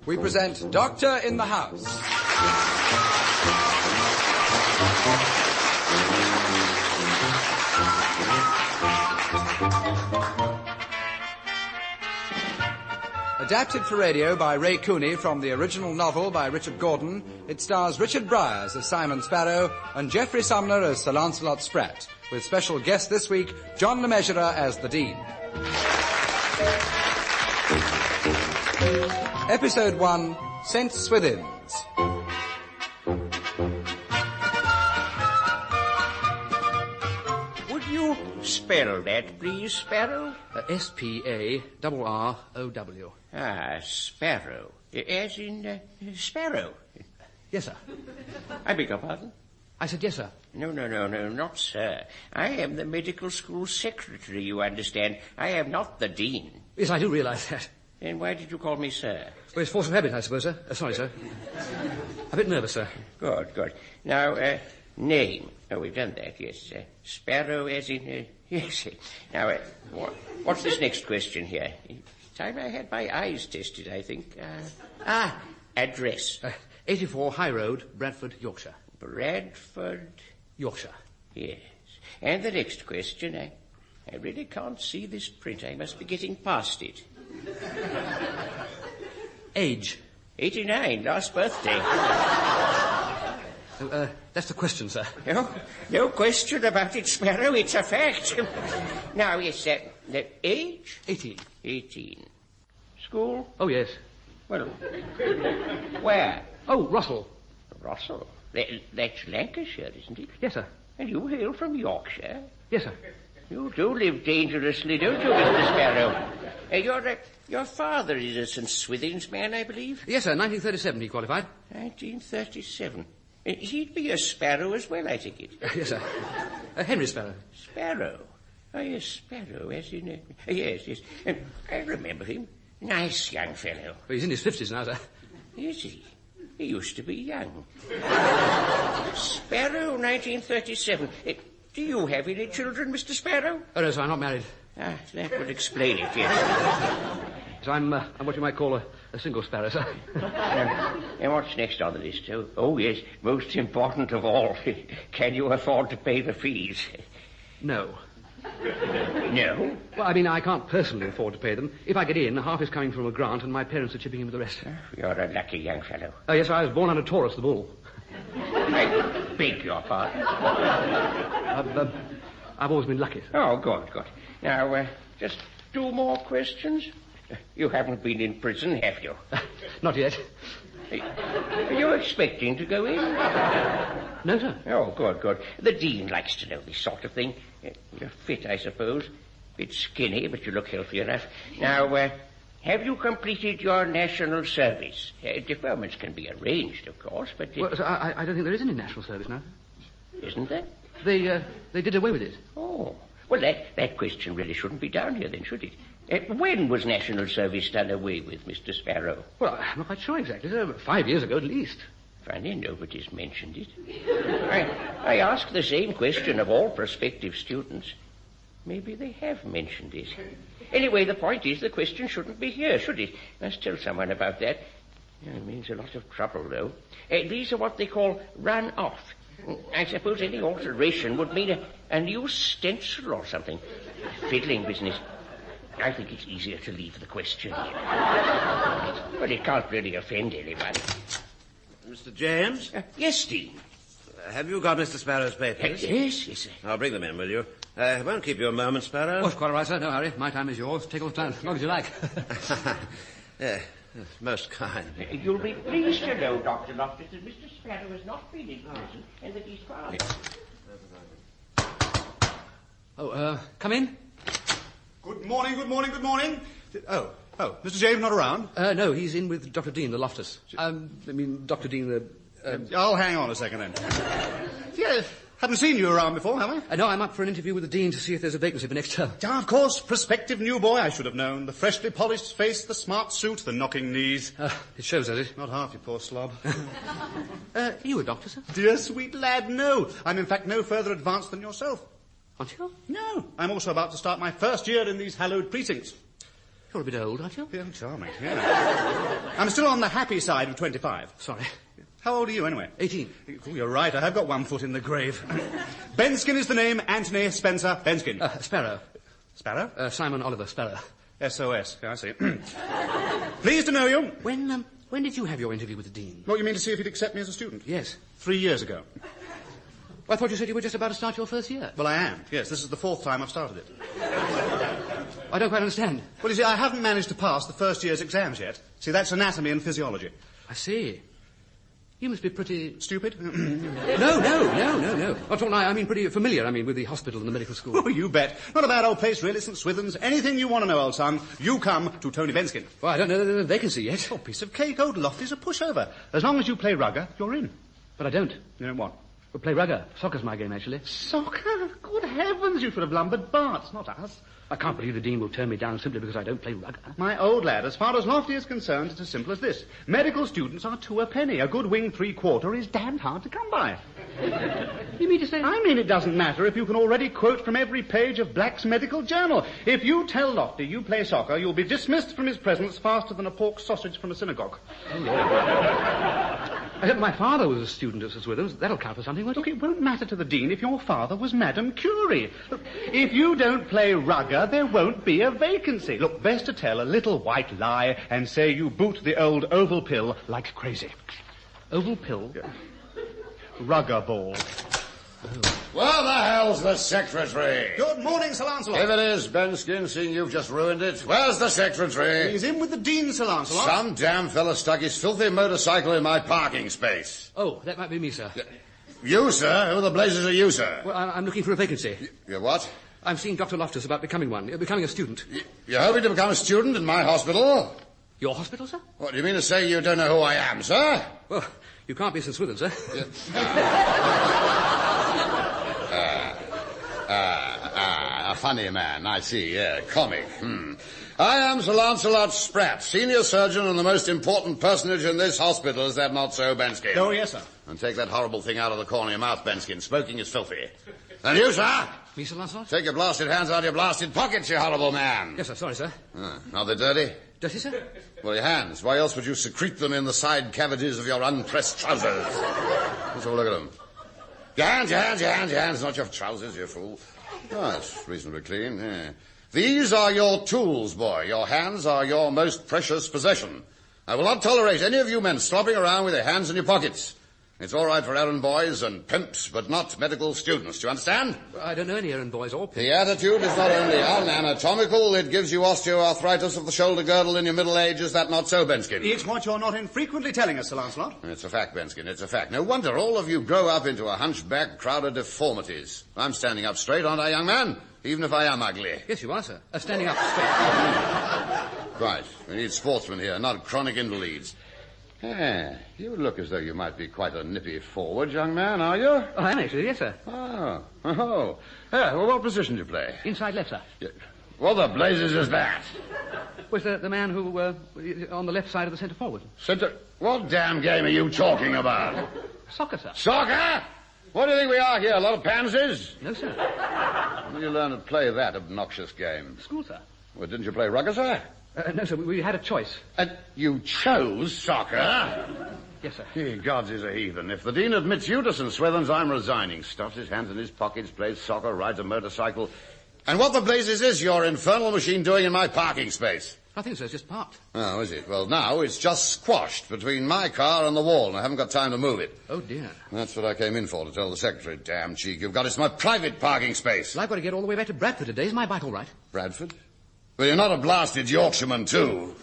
We present Doctor in the House. Adapted for radio by Ray Cooney from the original novel by Richard Gordon, it stars Richard Briers as Simon Sparrow and Geoffrey Sumner as Sir Lancelot Spratt, with special guest this week, John the Mesurier as the Dean. Episode 1, St. Swithins. Would you spell that, please, Sparrow? S-P-A-R-R-O-W. Ah, Sparrow. As in, sparrow. Yes, sir. I beg your pardon? I said yes, sir. No, not sir. I am the medical school secretary, you understand. I am not the dean. Yes, I do realise that. Then why did you call me sir? Well, it's force of habit, I suppose, sir. Sorry, sir. A bit nervous, sir. Good. Now, name. Oh, we've done that, yes. Sparrow as in, yes. Now, what's this next question here? Time I had my eyes tested, I think. Address. 84 High Road, Bradford, Yorkshire. Bradford? Yorkshire. Yes. And the next question, I really can't see this print. I must be getting past it. Age? 89, last birthday. That's the question, sir. No question about it, Sparrow. It's a fact. Now, yes, that age? 18. 18. School? Oh, yes. Well, where? Oh, Russell. Russell? That's Lancashire, isn't it? Yes, sir. And you hail from Yorkshire? Yes, sir. You do live dangerously, don't you, Mr. Sparrow? Your father is a St. Swithins man, I believe? Yes, sir. 1937 he qualified. 1937. He'd be a Sparrow as well, I take it. Yes, sir. Henry Sparrow. Sparrow? Oh, yes, Sparrow, as in... yes. I remember him. Nice young fellow. Well, he's in his 50s now, sir. Is he? He used to be young. Sparrow, 1937. Do you have any children, Mr. Sparrow? Oh, no, sir, I'm not married. Ah, that would explain it, yes. So I'm what you might call a single sparrow, sir. And what's next on the list? Oh, yes, most important of all. Can you afford to pay the fees? No. No? Well, I mean, I can't personally afford to pay them. If I get in, half is coming from a grant and my parents are chipping in with the rest. You're a lucky young fellow. Oh, yes, I was born under Taurus the bull. I beg your pardon. I've always been lucky, sir. Oh, good. Now, just 2 more questions. You haven't been in prison, have you? Not yet. Are you expecting to go in? No, sir. Oh, good. The Dean likes to know this sort of thing. You're fit, I suppose. Bit skinny, but you look healthy enough. Now, have you completed your national service? Deferments can be arranged, of course, but... Well, sir, I don't think there is any national service now. Isn't there? They did away with it. Oh. Well, that question really shouldn't be down here, then, should it? When was national service done away with, Mr. Sparrow? Well, I'm not quite sure exactly, sir. 5 years ago, at least. Funny, nobody's mentioned it. I ask the same question of all prospective students. Maybe they have mentioned it. Anyway, the point is the question shouldn't be here, should it? Must tell someone about that. It means a lot of trouble, though. These are what they call run-off. I suppose any alteration would mean a new stencil or something. Fiddling business. I think it's easier to leave the question here. But it can't really offend anyone. Mr. James? Yes, Dean. Have you got Mr. Sparrow's papers? Yes, sir. I'll bring them in, will you? I won't keep you a moment, Sparrow. Oh, it's quite all right, sir. No hurry. My time is yours. Take all the time, as long as you like. Most kind. You'll be pleased to know, Dr. Loftus, that Mr. Sparrow has not been in prison and that he's fine. Oh, come in. Good morning. Oh, Mr. James not around? No, he's in with Dr. Dean, the Loftus. Dr. Dean, the... I'll hang on a second, then. Yeah, haven't seen you around before, have I? No, I'm up for an interview with the Dean to see if there's a vacancy for next term. Of course, prospective new boy, I should have known. The freshly polished face, the smart suit, the knocking knees. It shows, does it? Not half, you poor slob. Are you a doctor, sir? Dear sweet lad, no. I'm in fact no further advanced than yourself. Aren't you? No, I'm also about to start my first year in these hallowed precincts. You're a bit old, aren't you? Yeah, charming, yeah. I'm still on the happy side of 25. Sorry. How old are you, anyway? 18. Oh, you're right, I have got one foot in the grave. Benskin is the name, Anthony Spencer Benskin. Sparrow. Sparrow? Simon Oliver Sparrow. SOS, I see. Pleased to know you. When did you have your interview with the Dean? What, you mean to see if he'd accept me as a student? Yes. 3 years ago. I thought you said you were just about to start your first year. Well, I am, yes. This is the 4th time I've started it. I don't quite understand. Well, you see, I haven't managed to pass the first year's exams yet. See, that's anatomy and physiology. I see. You must be pretty... Stupid? No. Not all, I mean pretty familiar, with the hospital and the medical school. Oh, you bet. Not a bad old place, really, St. Swithin's. Anything you want to know, old son, you come to Tony Benskin. Well, I don't know the vacancy yet. Oh, piece of cake. Old Lofty's a pushover. As long as you play rugger, you're in. But I don't. You know what? We'll play rugger. Soccer's my game, actually. Soccer? Good heavens, you should have lumbered Bart's, not us. I can't believe the Dean will turn me down simply because I don't play rugger. My old lad, as far as Lofty is concerned, it's as simple as this. Medical students are 2 a penny. A good wing 3/4 is damned hard to come by. You mean to say... I mean it doesn't matter if you can already quote from every page of Black's medical journal. If you tell Lofty you play soccer, you'll be dismissed from his presence faster than a pork sausage from a synagogue. Oh, yeah. My father was a student at St. Swithin's. That'll count for something, won't it? Look, it won't matter to the Dean if your father was Madame Curie. Look, if you don't play rugger, there won't be a vacancy. Look, best to tell a little white lie and say you boot the old oval pill like crazy. Oval pill? Yeah. Rugger ball. Where the hell's the secretary? Good morning, Sir Lancelot. If it is Benskin, seeing you've just ruined it, where's the secretary? He's in with the Dean, Sir Lancelot. Some damn fella stuck his filthy motorcycle in my parking space. Oh, that might be me, sir. You, sir? Who the blazes are you, sir? Well, I'm looking for a vacancy. You what? I'm seeing Dr. Loftus about becoming a student. You're hoping to become a student in my hospital? Your hospital, sir? What, do you mean to say you don't know who I am, sir? Well, you can't be St. Swithin, sir. A funny man, I see, yeah, comic. I am Sir Lancelot Spratt, senior surgeon and the most important personage in this hospital. Is that not so, Benskin? Oh, yes, sir. And take that horrible thing out of the corner of your mouth, Benskin. Smoking is filthy. And you, sir? Me, Sir Lancelot? Take your blasted hands out of your blasted pockets, you horrible man. Yes, sir. Sorry, sir. Are they dirty? Dirty, sir? Well, your hands. Why else would you secrete them in the side cavities of your unpressed trousers? Let's have a look at them. Your hands, not your trousers, you fool. Oh, that's reasonably clean, yeah. These are your tools, boy. Your hands are your most precious possession. I will not tolerate any of you men slopping around with your hands in your pockets. It's all right for errand boys and pimps, but not medical students. Do you understand? I don't know any errand boys or pimps. The attitude is not only unanatomical, it gives you osteoarthritis of the shoulder girdle in your middle age. Is that not so, Benskin? It's what you're not infrequently telling us, Sir Lancelot. It's a fact, Benskin, it's a fact. No wonder all of you grow up into a hunchback crowd of deformities. I'm standing up straight, aren't I, young man? Even if I am ugly. Yes, you are, sir. Standing up straight. Right. We need sportsmen here, not chronic invalids. You look as though you might be quite a nippy forward, young man, are you? Oh, I am actually, yes, sir. Oh. Well, what position do you play? Inside left, sir. Yeah. What the blazes is that? Was the man who, on the left side of the centre forward. Centre? What damn game are you talking about? Soccer, sir. Soccer? What do you think we are here, a lot of pansies? No, sir. When did you learn to play that obnoxious game? School, sir. Well, didn't you play rugger, sir? No, sir, we had a choice. And you chose soccer? Yes, sir. He gods, he's a heathen. If the Dean admits you to St. Swithin's, I'm resigning. Stuffs his hands in his pockets, plays soccer, rides a motorcycle. And what the blazes is your infernal machine doing in my parking space? Nothing, sir, it's just parked. Oh, is it? Well, now it's just squashed between my car and the wall, and I haven't got time to move it. Oh, dear. That's what I came in for, to tell the secretary. Damn cheek you've got. It's my private parking space. Well, I've got to get all the way back to Bradford today. Is my bike all right? Bradford? Well, you're not a blasted Yorkshireman, too.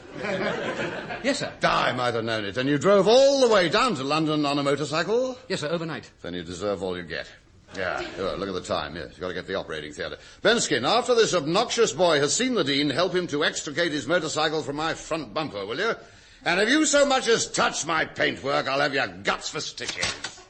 Yes, sir. I might have known it. And you drove all the way down to London on a motorcycle? Yes, sir, overnight. Then you deserve all you get. Yeah, look at the time. Yes, you've got to get to the operating theatre. Benskin, after this obnoxious boy has seen the Dean, help him to extricate his motorcycle from my front bumper, will you? And if you so much as touch my paintwork, I'll have your guts for stitches.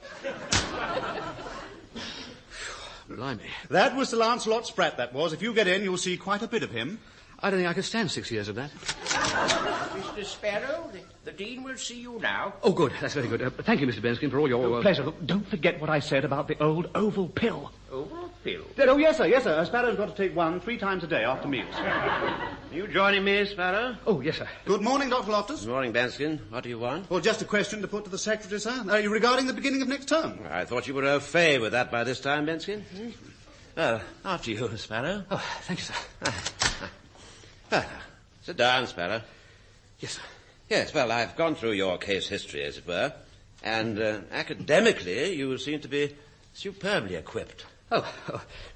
Blimey. That was Sir Lancelot Spratt, that was. If you get in, you'll see quite a bit of him. I don't think I could stand 6 years of that. Mr. Sparrow, the Dean will see you now. Oh, good. That's very good. Thank you, Mr. Benskin, for all your... Pleasure. Look, don't forget what I said about the old oval pill. Oval pill. Oh, yes, sir. Sparrow's got to take one 3 times a day after meals. Are you joining me, Sparrow? Oh, yes, sir. Good morning, Dr. Loftus. Good morning, Benskin. What do you want? Well, just a question to put to the secretary, sir. Regarding the beginning of next term. I thought you were au fait with that by this time, Benskin. Well, after you, Sparrow. Oh, thank you, sir. Sit down, Sparrow. Yes, sir. Yes, well, I've gone through your case history, as it were, and academically you seem to be superbly equipped. Oh,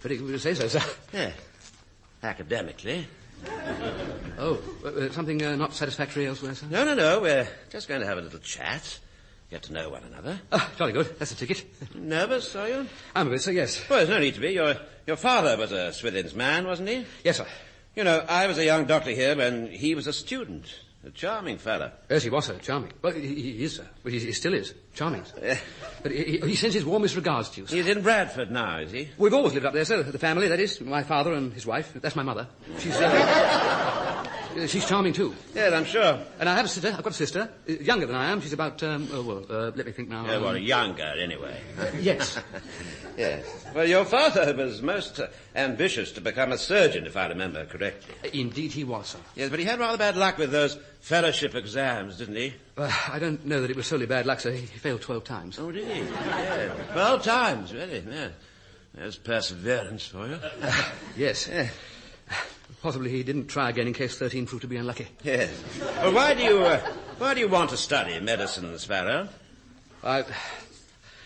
very good to say so, sir. Yeah, academically. Oh, something not satisfactory elsewhere, sir? No, we're just going to have a little chat, get to know one another. Oh, jolly good. That's a ticket. Nervous, are you? I'm a bit, sir, yes. Well, there's no need to be. Your father was a Swithin's man, wasn't he? Yes, sir. You know, I was a young doctor here when he was a student. A charming fellow. Yes, he was, sir. Charming. Well, he is, sir. Well, he still is. Charming, sir. But he sends his warmest regards to you, sir. He's in Bradford now, is he? We've always lived up there, sir. The family, that is. My father and his wife. That's my mother. She's charming, too. Yes, I'm sure. And I have a sister. I've got a sister. Younger than I am. She's about, let me think now. Yeah, well, younger, anyway. Yes. Yes. Well, your father was most ambitious to become a surgeon, if I remember correctly. Indeed he was, sir. Yes, but he had rather bad luck with those fellowship exams, didn't he? I don't know that it was solely bad luck, sir. He failed 12 times. Oh, did he? Yeah. 12 times, really? Yeah. There's perseverance for you. Yes. Yeah. Possibly he didn't try again in case 13 proved to be unlucky. Yes. Well, why do you want to study medicine, Sparrow?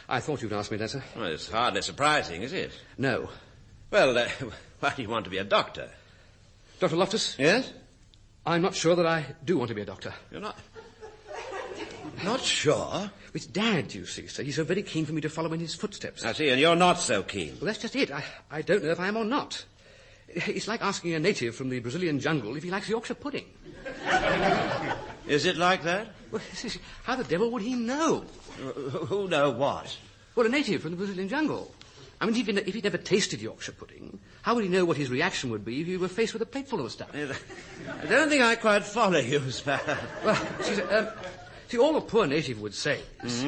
I thought you'd ask me that, sir. Well, it's hardly surprising, is it? No. Well, why do you want to be a doctor? Dr. Loftus? Yes? I'm not sure that I do want to be a doctor. You're not sure? It's Dad, you see, sir. He's so very keen for me to follow in his footsteps. I see, and you're not so keen. Well, that's just it. I don't know if I am or not. It's like asking a native from the Brazilian jungle if he likes Yorkshire pudding. Is it like that? Well, how the devil would he know? Who know what? Well, a native from the Brazilian jungle. I mean, if he'd never tasted Yorkshire pudding, how would he know what his reaction would be if he were faced with a plateful of stuff? I don't think I quite follow you, Sparrow. Well, see, all a poor native would say is,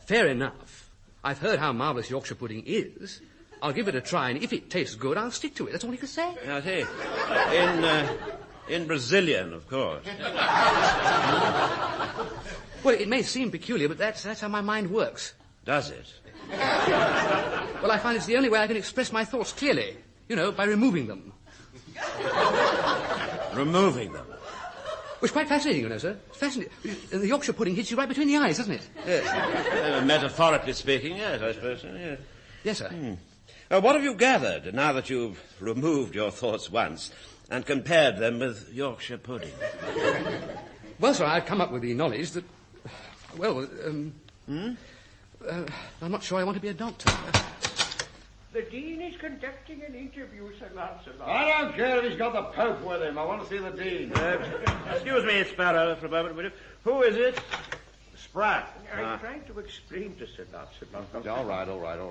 fair enough. I've heard how marvellous Yorkshire pudding is. I'll give it a try, and if it tastes good, I'll stick to it. That's all he could say. I see. In Brazilian, of course. Well, it may seem peculiar, but that's how my mind works. Does it? Well, I find it's the only way I can express my thoughts clearly. You know, by removing them. Removing them? Which is quite fascinating, you know, sir. It's fascinating. The Yorkshire pudding hits you right between the eyes, doesn't it? Yes. Metaphorically speaking, yes, I suppose so, yes. Yes, sir. What have you gathered now that you've removed your thoughts once and compared them with Yorkshire pudding? Well, sir, I've come up with the knowledge that... Well, I'm not sure I want to be a doctor. The Dean is conducting an interview, Sir Lancelot. I don't care if he's got the Pope with him. I want to see the Dean. Excuse me, Sparrow, for a moment, will you? Who is it? Spratt. I'm trying to explain to Sir Lancelot. All right. All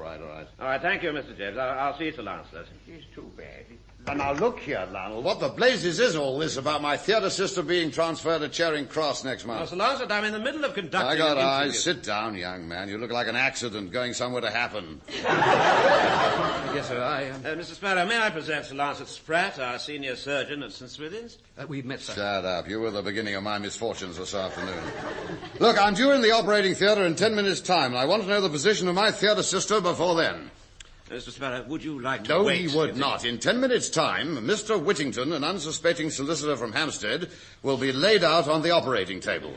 right, thank you, Mr. James. I'll see you, Sir Lancelot. It's too bad. Now, look here, Lionel. What the blazes is all this about my theatre sister being transferred to Charing Cross next month? Sir Lancelot, I'm in the middle of conducting I got an eyes. interview. Sit down, young man. You look like an accident going somewhere to happen. Yes, sir, Mr. Sparrow, may I present Sir Lancelot Spratt, our senior surgeon at St. Swithin's? we've met, sir. Shut up. You were the beginning of my misfortunes this afternoon. Look, I'm due in the operating theatre in 10 minutes' time, and I want to know the position of my theatre sister before then. Mr. Sparrow, would you like to No, wait? he would not. In 10 minutes' time, Mr. Whittington, an unsuspecting solicitor from Hampstead, will be laid out on the operating table.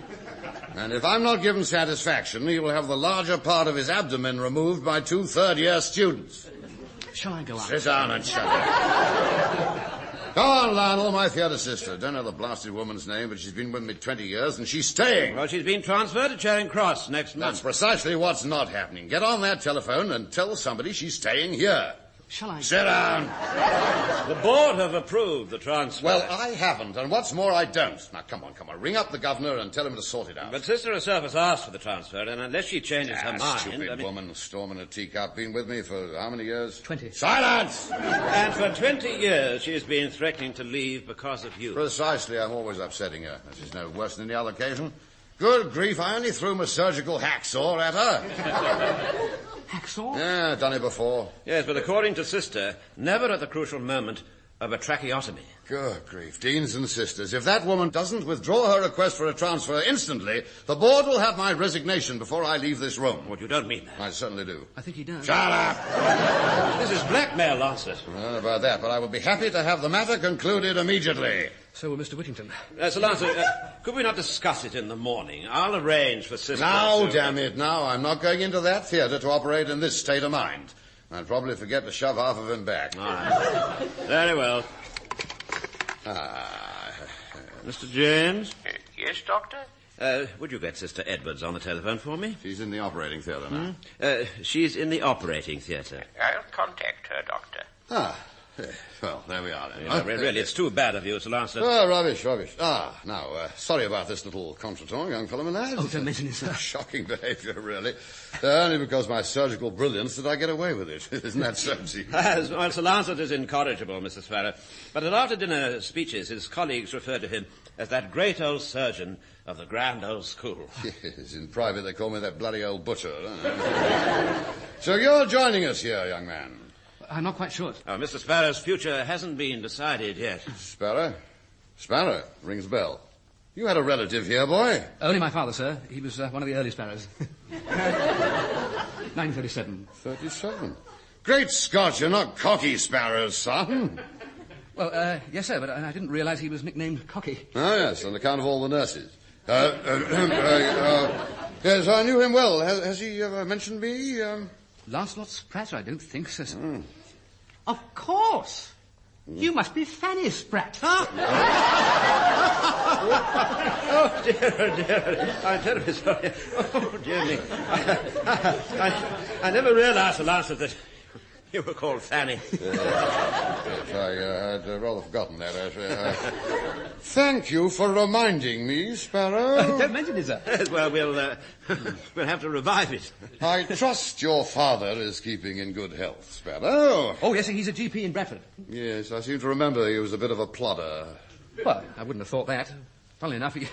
And if I'm not given satisfaction, he will have the larger part of his abdomen removed by 2 third-year students. Shall I go out? Sit down and shut up. Go on, Lionel, my theatre sister. Don't know the blasted woman's name, but she's been with me 20 years, and she's staying. Well, she's been transferred to Charing Cross next month. That's precisely what's not happening. Get on that telephone and tell somebody she's staying here. Shall I? Sit down. The board have approved the transfer. Well, I haven't, and what's more, I don't. Now, come on. Ring up the governor and tell him to sort it out. But Sister herself has asked for the transfer, and unless she changes her mind... Stupid woman, storming a teacup. Been with me for how many years? 20. Silence! And for 20 years she's been threatening to leave because of you. Precisely. I'm always upsetting her. This is no worse than the other occasion. Good grief, I only threw my surgical hacksaw at her. Hacksaw? Yeah, done it before. Yes, but according to Sister, never at the crucial moment of a tracheotomy. Good grief, Deans and sisters. If that woman doesn't withdraw her request for a transfer instantly, the board will have my resignation before I leave this room. What, you don't mean that? I certainly do. I think he does. Shut up! This is blackmail, Lancelot. I don't know about that, but I will be happy to have the matter concluded immediately. So will Mr. Whittington. Sir Lancelot, could we not discuss it in the morning? I'll arrange for Sister... Now, damn it, now. I'm not going into that theatre to operate in this state of mind. I'd probably forget to shove half of him back. All right. Very well. Mr. James? Yes, Doctor? Would you get Sister Edwards on the telephone for me? She's in the operating theatre now. She's in the operating theatre. I'll contact her, Doctor. Well, there we are then. Really, it's too bad of you, Sir Lancelot. Oh, rubbish. Now, sorry about this little contretemps, young fellow, my lad. Oh, don't mention it, sir. Shocking behaviour, really. Only because my surgical brilliance did I get away with it. Isn't that so? Well, Sir Lancelot is incorrigible, Mr. Sparrow. But at after-dinner speeches, his colleagues referred to him as that great old surgeon of the grand old school. Yes, in private they call me that bloody old butcher. So you're joining us here, young man. I'm not quite sure. Oh, Mr. Sparrow's future hasn't been decided yet. Sparrow? Sparrow. Rings a bell. You had a relative here, boy. Only my father, sir. He was one of the early Sparrows. 1937. 37. Great Scott, you're not Cocky Sparrow's son. Well, yes, sir, but I didn't realize he was nicknamed Cocky. Oh, yes, on account of all the nurses. Yes, I knew him well. Has he ever mentioned me? Lancelot Spratt? I don't think so, sir. Of course. You must be Fanny Spratt. Oh, dear. I'm terribly sorry. Oh, dear me. I never realized, Sir Lancelot, that you were called Fanny. Yes, I had rather forgotten that. Thank you for reminding me, Sparrow. Don't mention it, sir. Yes, well, we'll have to revive it. I trust your father is keeping in good health, Sparrow. Oh, yes, sir, he's a GP in Bradford. Yes, I seem to remember he was a bit of a plodder. Well, I wouldn't have thought that. Funnily enough, he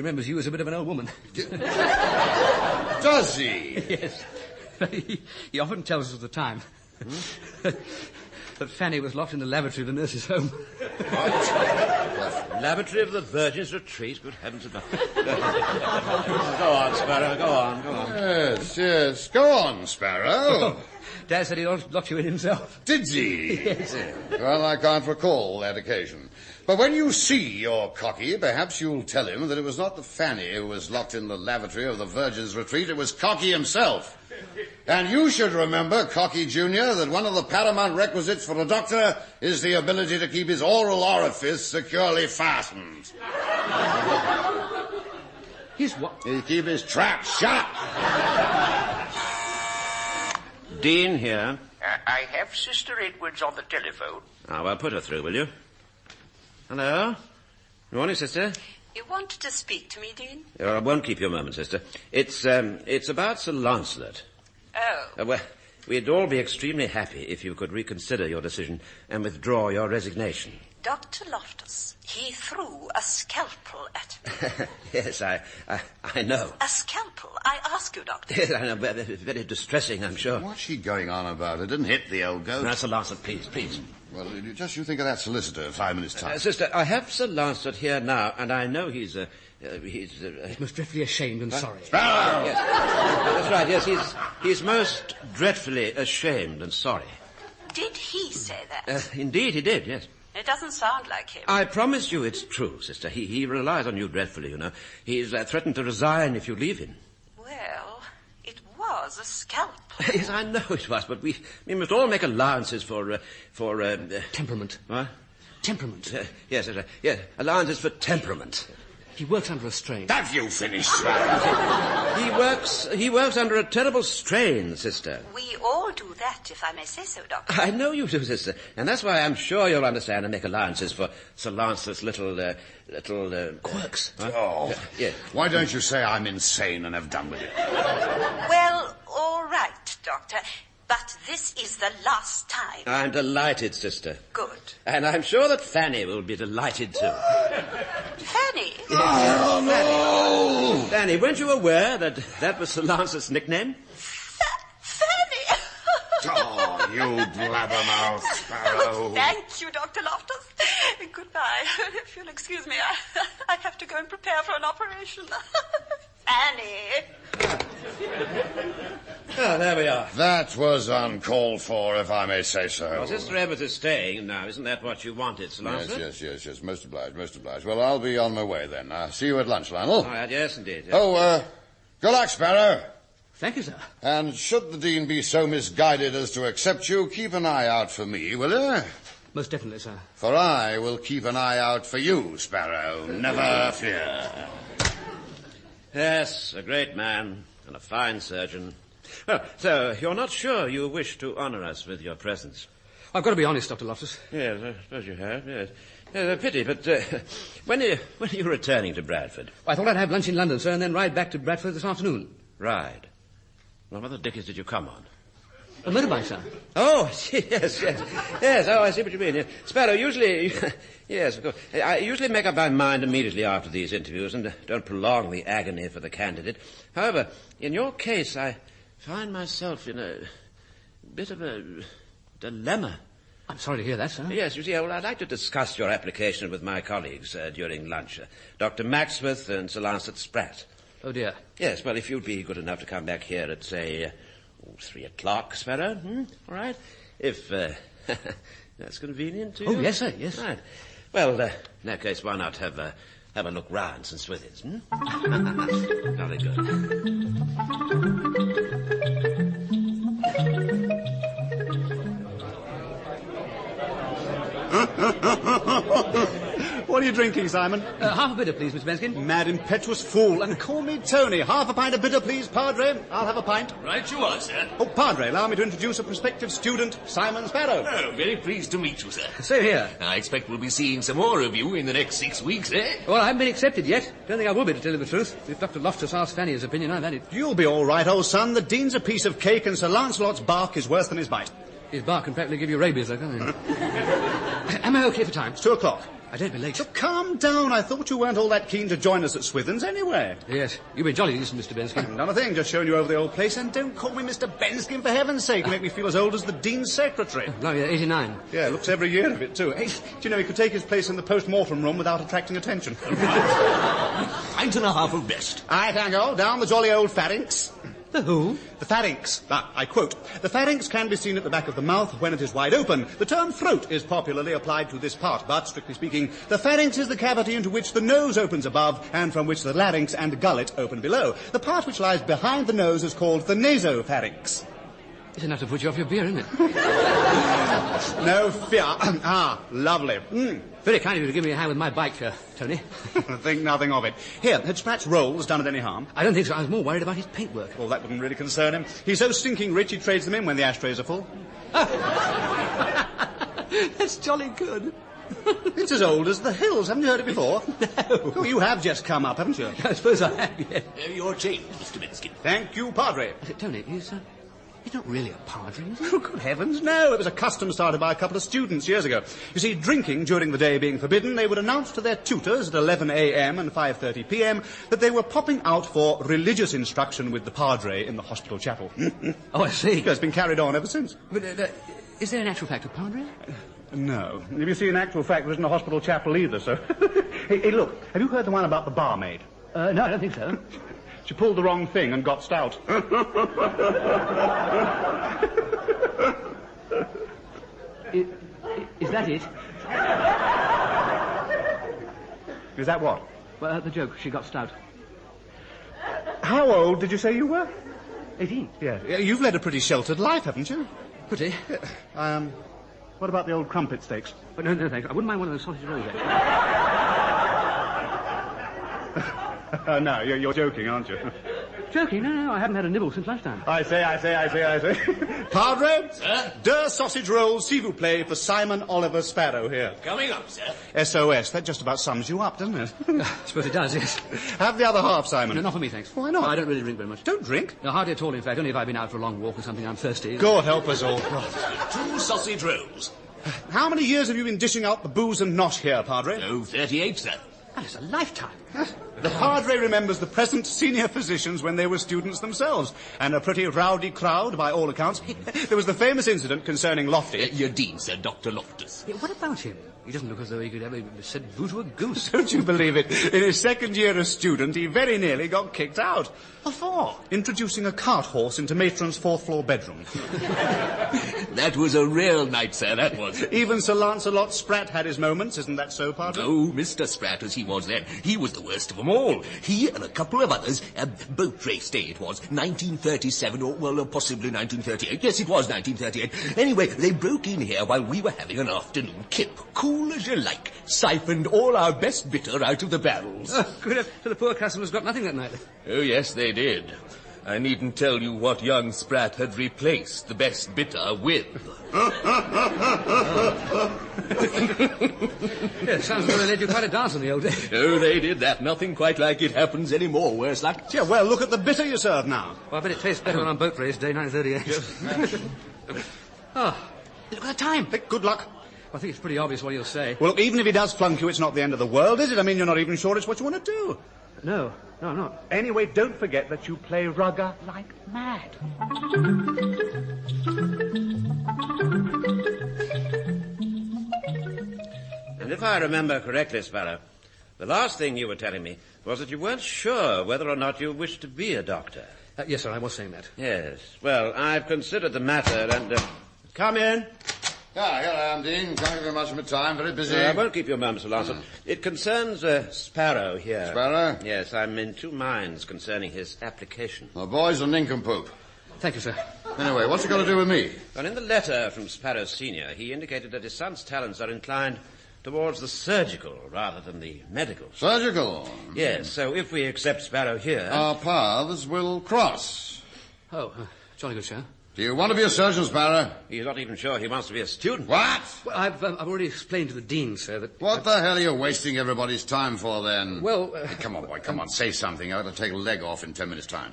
remembers you as a bit of an old woman. Does he? Yes. He often tells us of the time. That Fanny was locked in the lavatory of the nurse's home. Lavatory of the Virgin's Retreat? Good heavens above. Go on, Sparrow, go on. Yes. Go on, Sparrow. Oh, Dad said he locked you in himself. Did he? Yes. Well, I can't recall that occasion. But when you see your Cocky, perhaps you'll tell him that it was not the Fanny who was locked in the lavatory of the Virgin's Retreat, it was Cocky himself. And you should remember, Cocky Jr., that one of the paramount requisites for a doctor is the ability to keep his oral orifice securely fastened. His what? He keep his trap shut. Dean here. I have Sister Edwards on the telephone. Well, put her through, will you? Hello? Good morning, sister. You wanted to speak to me, Dean? I won't keep you a moment, sister. It's about Sir Lancelot. Oh. Well, we'd all be extremely happy if you could reconsider your decision and withdraw your resignation. Dr. Loftus, he threw a scalpel at me. Yes, I know. A scalpel? I ask you, Doctor. Yes, I know. Very distressing, I'm sure. What's she going on about? It didn't hit the old goat. Now, Sir Lancelot, please. Well, just you think of that solicitor 5 minutes' time. Sister, I have Sir Lancelot here now, and I know he's most dreadfully ashamed and sorry. Sparrow! Yes, that's right, yes, he's most dreadfully ashamed and sorry. Did he say that? Indeed, he did, yes. It doesn't sound like him. I promise you it's true, sister. He relies on you dreadfully, you know. He's threatened to resign if you leave him. Well, it was a scalpel. Yes, I know it was, but we must all make allowances for temperament. What? Temperament. Yes, allowances for temperament. He works under a strain. Have you finished? He works under a terrible strain, sister. We all do that, if I may say so, Doctor. I know you do, sister, and that's why I'm sure you'll understand and make allowances for Sir Lancelot's little quirks. Oh, yeah. Why don't you say I'm insane and have done with it? Well, all right, Doctor. But this is the last time. I'm delighted, sister. Good. And I'm sure that Fanny will be delighted too. Fanny? Oh, no! Fanny, weren't you aware that was Sir Lancelot's nickname? You blabbermouth, Sparrow. Thank you, Dr. Loftus. Goodbye. If you'll excuse me, I have to go and prepare for an operation. Fanny. Oh, there we are. That was uncalled for, if I may say so. Well, Sister Ebbett is staying now. Isn't that what you wanted, Sir Lancelot? Yes. Most obliged. Well, I'll be on my way then. See you at lunch, Lionel. All right, yes, indeed. Yes. Oh, good luck, Sparrow. Thank you, sir. And should the Dean be so misguided as to accept you, keep an eye out for me, will you? Most definitely, sir. For I will keep an eye out for you, Sparrow. Never fear. Yes, a great man and a fine surgeon. Well, so you're not sure you wish to honour us with your presence? I've got to be honest, Dr. Loftus. Yes, I suppose you have, yes. A pity, but when are you returning to Bradford? I thought I'd have lunch in London, sir, and then ride back to Bradford this afternoon. Ride? Well, what the dickens did you come on? A motorbike, sir. Oh, yes. Yes, oh, I see what you mean. Sparrow, usually... Yes, of course. I usually make up my mind immediately after these interviews and don't prolong the agony for the candidate. However, in your case, I find myself in a bit of a dilemma. I'm sorry to hear that, sir. Yes, you see, well, I'd like to discuss your application with my colleagues during lunch. Dr. Maxworth and Sir Lancelot Spratt. Oh, dear. Yes, well, if you'd be good enough to come back here at, say, 3 o'clock, Sparrow, all right? If that's convenient to you. Oh, yes, sir, yes. Right. Well, in that case, why not have a look round St. Swithin's, Very good. What are you drinking, Simon? Half a bitter, please, Mr. Benskin. Mad impetuous fool. And call me Tony. Half a pint of bitter, please, Padre. I'll have a pint. Right you are, sir. Oh, Padre, allow me to introduce a prospective student, Simon Sparrow. Oh, very pleased to meet you, sir. Same here. I expect we'll be seeing some more of you in the next 6 weeks, eh? Well, I haven't been accepted yet. Don't think I will be, to tell you the truth. If Dr. Loftus asks Fanny's opinion, I've had it. You'll be all right, old son. The Dean's a piece of cake and Sir Lancelot's bark is worse than his bite. His bark can practically give you rabies, though, can't it? Am I okay for time? It's 2 o'clock. I don't be late. So calm down. I thought you weren't all that keen to join us at Swithin's anyway. Yes. You've been jolly decent, Mr. Benskin. Not a thing. Just showing you over the old place. And don't call me Mr. Benskin, for heaven's sake. You make me feel as old as the Dean's secretary. No, yeah, 89. Yeah, looks every year of it, too. Hey, do you know he could take his place in the post-mortem room without attracting attention? Pint and a half of best. Aye, thank you. Down the jolly old pharynx. The who? The pharynx. I quote. The pharynx can be seen at the back of the mouth when it is wide open. The term throat is popularly applied to this part, but, strictly speaking, the pharynx is the cavity into which the nose opens above and from which the larynx and gullet open below. The part which lies behind the nose is called the nasopharynx. It's enough to put you off your beer, isn't it? No fear. Lovely. Very kind of you to give me a hand with my bike, Tony. Think nothing of it. Here, had Spratt's rolls done it any harm? I don't think so. I was more worried about his paintwork. Well, that wouldn't really concern him. He's so stinking rich he trades them in when the ashtrays are full. That's jolly good. It's as old as the hills. Haven't you heard it before? No. Oh, you have just come up, haven't you? I suppose I have, yes. Your change, Mr. Benskin. Thank you, Padre. Tony, he's not really a padre, is he? Oh, good heavens, no. It was a custom started by a couple of students years ago. You see, drinking during the day being forbidden, they would announce to their tutors at 11 a.m. and 5:30 p.m. that they were popping out for religious instruction with the Padre in the hospital chapel. Oh, I see. It's been carried on ever since. But is there an actual fact of Padre? No. You see, in actual fact, there isn't a hospital chapel either, so... hey, look, have you heard the one about the barmaid? No, I don't think so. She pulled the wrong thing and got stout. Is that it? Is that what? Well, the joke. She got stout. How old did you say you were? 18. Yeah. You've led a pretty sheltered life, haven't you? Pretty. What about the old crumpet steaks? But no, thanks. I wouldn't mind one of those sausage rolls, actually. No, you're joking, aren't you? Joking? No, I haven't had a nibble since lunchtime. I say. Padre? Sir? Deux sausage rolls, s'il vous plaît, for Simon Oliver Sparrow here. Coming up, sir. SOS. That just about sums you up, doesn't it? I suppose it does, yes. Have the other half, Simon. No, not for me, thanks. Why not? I don't really drink very much. Don't drink? No, hardly at all, in fact. Only if I've been out for a long walk or something. I'm thirsty. God help us all. 2 sausage rolls. How many years have you been dishing out the booze and nosh here, Padre? Oh, 38, sir. That is a lifetime. The Padre remembers the present senior physicians when they were students themselves, and a pretty rowdy crowd by all accounts. There was the famous incident concerning Lofty. Your dean, Sir Dr. Loftus. Yeah, what about him? He doesn't look as though he could ever set boo to a goose. Don't you believe it? In his second year as student, he very nearly got kicked out. What for? Introducing a cart horse into matron's fourth-floor bedroom. That was a real night, sir, that was. Even Sir Lancelot Spratt had his moments, isn't that so, Padre? Oh, Mr. Spratt, as he was then, he was the worst of them all. He and a couple of others, a boat race day it was, 1937, or, well, possibly 1938. Yes, it was 1938. Anyway, they broke in here while we were having an afternoon kip. Cool as you like. Siphoned all our best bitter out of the barrels. Oh, good. So the poor customers got nothing that night. Oh, yes, they did. I needn't tell you what young Spratt had replaced the best bitter with. Yeah, sounds as though they let you quite a dance on the old day. Oh, they did that. Nothing quite like it happens anymore, worse luck. Yeah, well, look at the bitter you serve now. Well, I bet it tastes better than on boat race day 1938. Oh, look at the time. Hey, good luck. I think it's pretty obvious what he'll say. Well, look, even if he does flunk you, it's not the end of the world, is it? I mean, you're not even sure it's what you want to do. No, I'm not. Anyway, don't forget that you play rugger like mad. And if I remember correctly, Sparrow, the last thing you were telling me was that you weren't sure whether or not you wished to be a doctor. Yes, sir, I was saying that. Yes. Well, I've considered the matter and... Come in. Ah, here I am, Dean. Can't give you much of my time. Very busy. I won't keep you a moment, Sir Lancelot. It concerns Sparrow here. Sparrow? Yes, I'm in two minds concerning his application. The boy's a nincompoop. Thank you, sir. Anyway, what's it got to do with me? Well, in the letter from Sparrow Senior, he indicated that his son's talents are inclined towards the surgical rather than the medical. Surgical? Yes, so if we accept Sparrow here... Our paths will cross. Oh, jolly good, sir. Do you want to be a surgeon, Sparrow? He's not even sure he wants to be a student. What? Well, I've already explained to the dean, sir, that... What the hell are you wasting everybody's time for, then? Well... Hey, come on, boy, come on, say something. I've got to take a leg off in 10 minutes' time.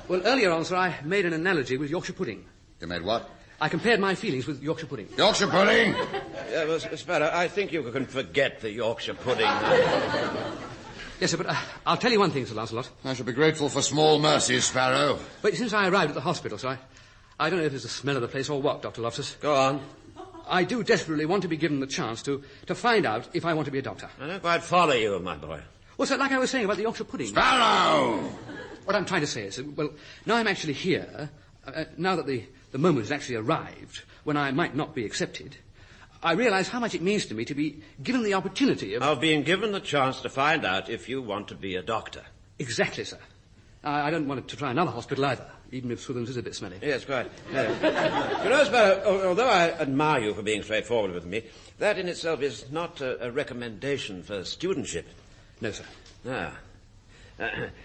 Well, earlier on, sir, I made an analogy with Yorkshire pudding. You made what? I compared my feelings with Yorkshire pudding. Yorkshire pudding? Well, Sparrow, I think you can forget the Yorkshire pudding. Yes, sir, but I'll tell you one thing, Sir Lancelot. I shall be grateful for small mercies, Sparrow. But since I arrived at the hospital, sir, I don't know if it's the smell of the place or what, Dr. Loftus. Go on. I do desperately want to be given the chance to find out if I want to be a doctor. I don't quite follow you, my boy. Well, sir, like I was saying about the Yorkshire pudding... Sparrow! What I'm trying to say is, well, now I'm actually here, now that the moment has actually arrived, when I might not be accepted... I realise how much it means to me to be given the opportunity of... Of being given the chance to find out if you want to be a doctor. Exactly, sir. I don't want to try another hospital either, even if Swithin's is a bit smelly. Yes, quite. You know, Sparrow, although I admire you for being straightforward with me, that in itself is not a recommendation for studentship. No, sir. Ah.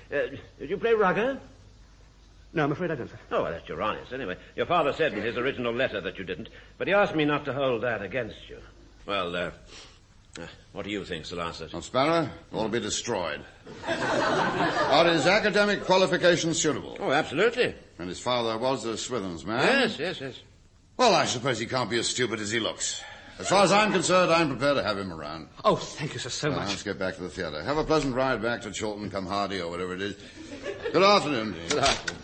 Did you play rugger? No, I'm afraid I don't, sir. Oh, well, that's your honest. Anyway, your father said in his original letter that you didn't, but he asked me not to hold that against you. Well, what do you think, Sir Lancelot? Well, Sparrow, all be destroyed. Are his academic qualifications suitable? Oh, absolutely. And his father was a Swithin's man? Yes. Well, I suppose he can't be as stupid as he looks. As far as I'm concerned, I'm prepared to have him around. Oh, thank you, sir, so much. Let's get back to the theatre. Have a pleasant ride back to Chilton, come Hardy, or whatever it is. Good afternoon, Dean. Good afternoon.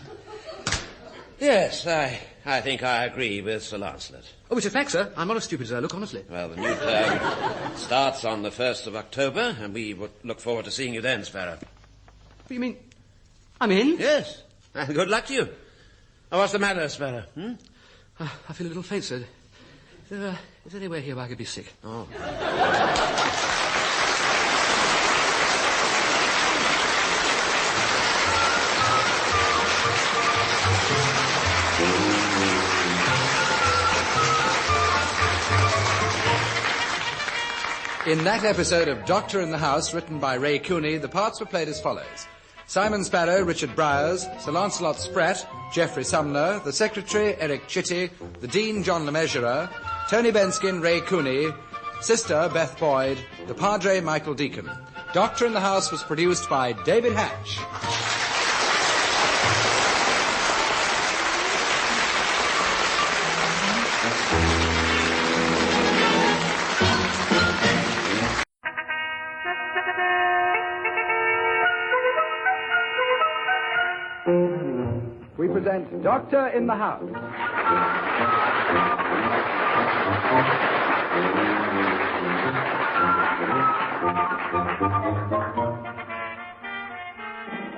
Yes, I think I agree with Sir Lancelot. Oh, which fact, sir. I'm not as stupid as I look, honestly. Well, the new term starts on the 1st of October, and we would look forward to seeing you then, Sparrow. What do you mean? I'm in? Yes. And good luck to you. Oh, what's the matter, Sparrow? I feel a little faint, sir. Is there anywhere here where I could be sick? Oh. In that episode of Doctor in the House, written by Ray Cooney, the parts were played as follows. Simon Sparrow, Richard Briers, Sir Lancelot Spratt, Geoffrey Sumner, the Secretary, Erik Chitty, the Dean, John the Mesurier, Tony Benskin, Ray Cooney, Sister, Beth Boyd, the Padre, Michael Deacon. Doctor in the House was produced by David Hatch. present Doctor in the House.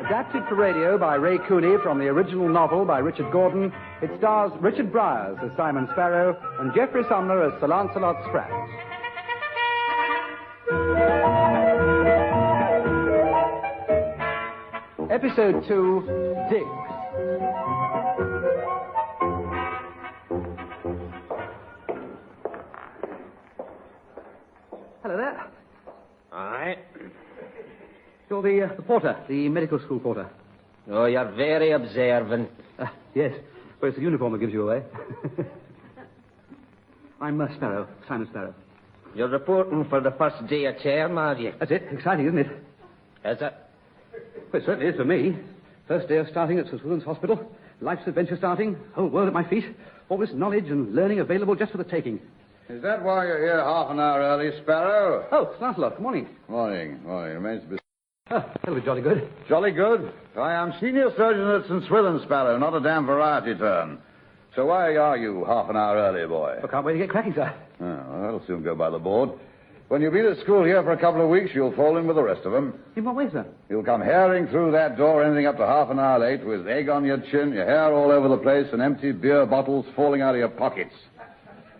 Adapted for radio by Ray Cooney from the original novel by Richard Gordon, it stars Richard Briers as Simon Sparrow and Geoffrey Sumner as Sir Lancelot Spratt. Episode 2, DITH. Hello there. All right. You're the porter, the medical school porter. Oh, you're very observant. Yes. Well, it's the uniform that gives you away. I'm Sparrow, Simon Sparrow. You're reporting for the first day of term, are you? That's it. Exciting, isn't it? Is it? Well, it certainly is for me. First day of starting at Swithin's hospital. Life's adventure starting. Whole world at my feet. All this knowledge and learning available just for the taking. Is that why you're here half an hour early, Sparrow? Oh, Lancelot, good morning. Morning. Remains to be... Oh, that'll be jolly good. Jolly good. I am senior surgeon at St. Swithin, Sparrow, not a damn variety turn. So why are you half an hour early, boy? I can't wait to get cracking, sir. Oh, well, that'll soon go by the board. When you've been at school here for a couple of weeks, you'll fall in with the rest of them. In what way, sir? You'll come herring through that door anything up to half an hour late with egg on your chin, your hair all over the place, and empty beer bottles falling out of your pockets.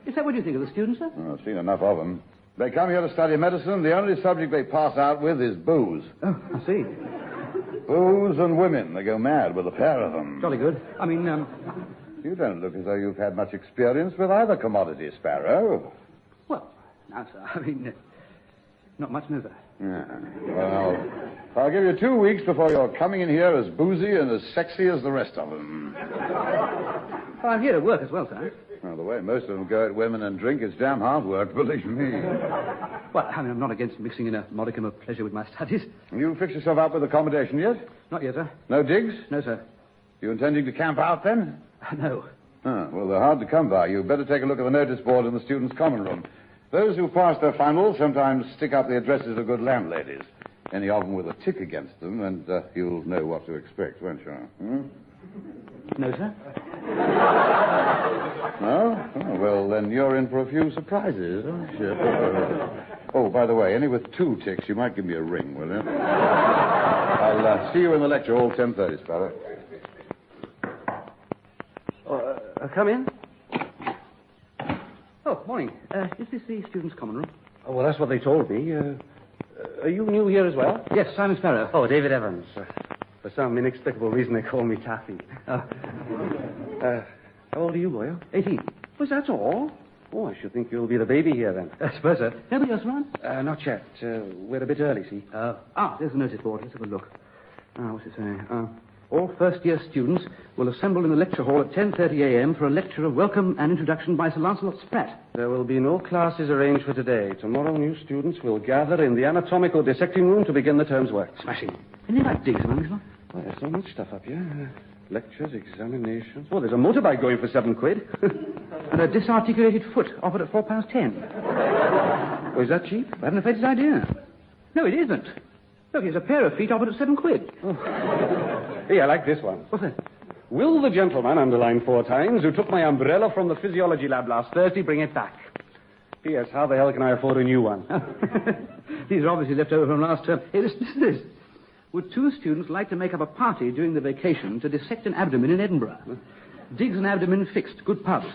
Is that what you think of the students, sir? Oh, I've seen enough of them. They come here to study medicine. The only subject they pass out with is booze. Oh, I see. Booze and women. They go mad with the pair of them. Jolly good. I mean, You don't look as though you've had much experience with either commodity, Sparrow. Well, no, sir. I mean, not much, no, sir. Yeah. Well, I'll give you 2 weeks before you're coming in here as boozy and as sexy as the rest of them. Well, I'm here to work as well, sir. Well, the way most of them go at women and drink is damn hard work, believe me. Well, I mean, I'm not against mixing in a modicum of pleasure with my studies. You fixed yourself up with accommodation yet? Not yet, sir. No digs? No, sir. You intending to camp out, then? No. Oh, well, they're hard to come by. You'd better take a look at the notice board in the students' common room. Those who pass their finals sometimes stick up the addresses of good landladies. Any of them with a tick against them, and you'll know what to expect, won't you? Hmm? No, sir. No? Oh, well, then you're in for a few surprises, aren't you? Oh, by the way, any with 2 ticks, you might give me a ring, will you? I'll see you in the lecture hall 10:30, Sparrow. Come in. Oh, morning. Is this the students' common room? Oh, well, that's what they told me. Are you new here as well? Yes, Simon Sparrow. Oh, David Evans. For some inexplicable reason, they call me Taffy. How old are you, boy? 18. Was that all? Oh, I should think you'll be the baby here, then. I suppose, sir. Nobody else around? Not yet. We're a bit early, see? There's the notice board. Let's have a look. What's it saying? All first-year students will assemble in the lecture hall at 10:30 a.m. for a lecture of welcome and introduction by Sir Lancelot Spratt. There will be no classes arranged for today. Tomorrow, new students will gather in the anatomical dissecting room to begin the term's work. Smashing. Isn't it like digs among them? Well, there's so much stuff up here. Lectures, examinations. Well, there's a motorbike going for £7. And a disarticulated foot offered at £4.10. Oh, is that cheap? I haven't the faintest idea. No, it isn't. Look, here's a pair of feet offered at £7. Oh. Hey, I like this one. What's that? Will the gentleman, underlined 4 times, who took my umbrella from the physiology lab last Thursday, bring it back? P.S. How the hell can I afford a new one? These are obviously left over from last term. Hey, listen to this. Would 2 students like to make up a party during the vacation to dissect an abdomen in Edinburgh? Digs an abdomen fixed. Good pubs.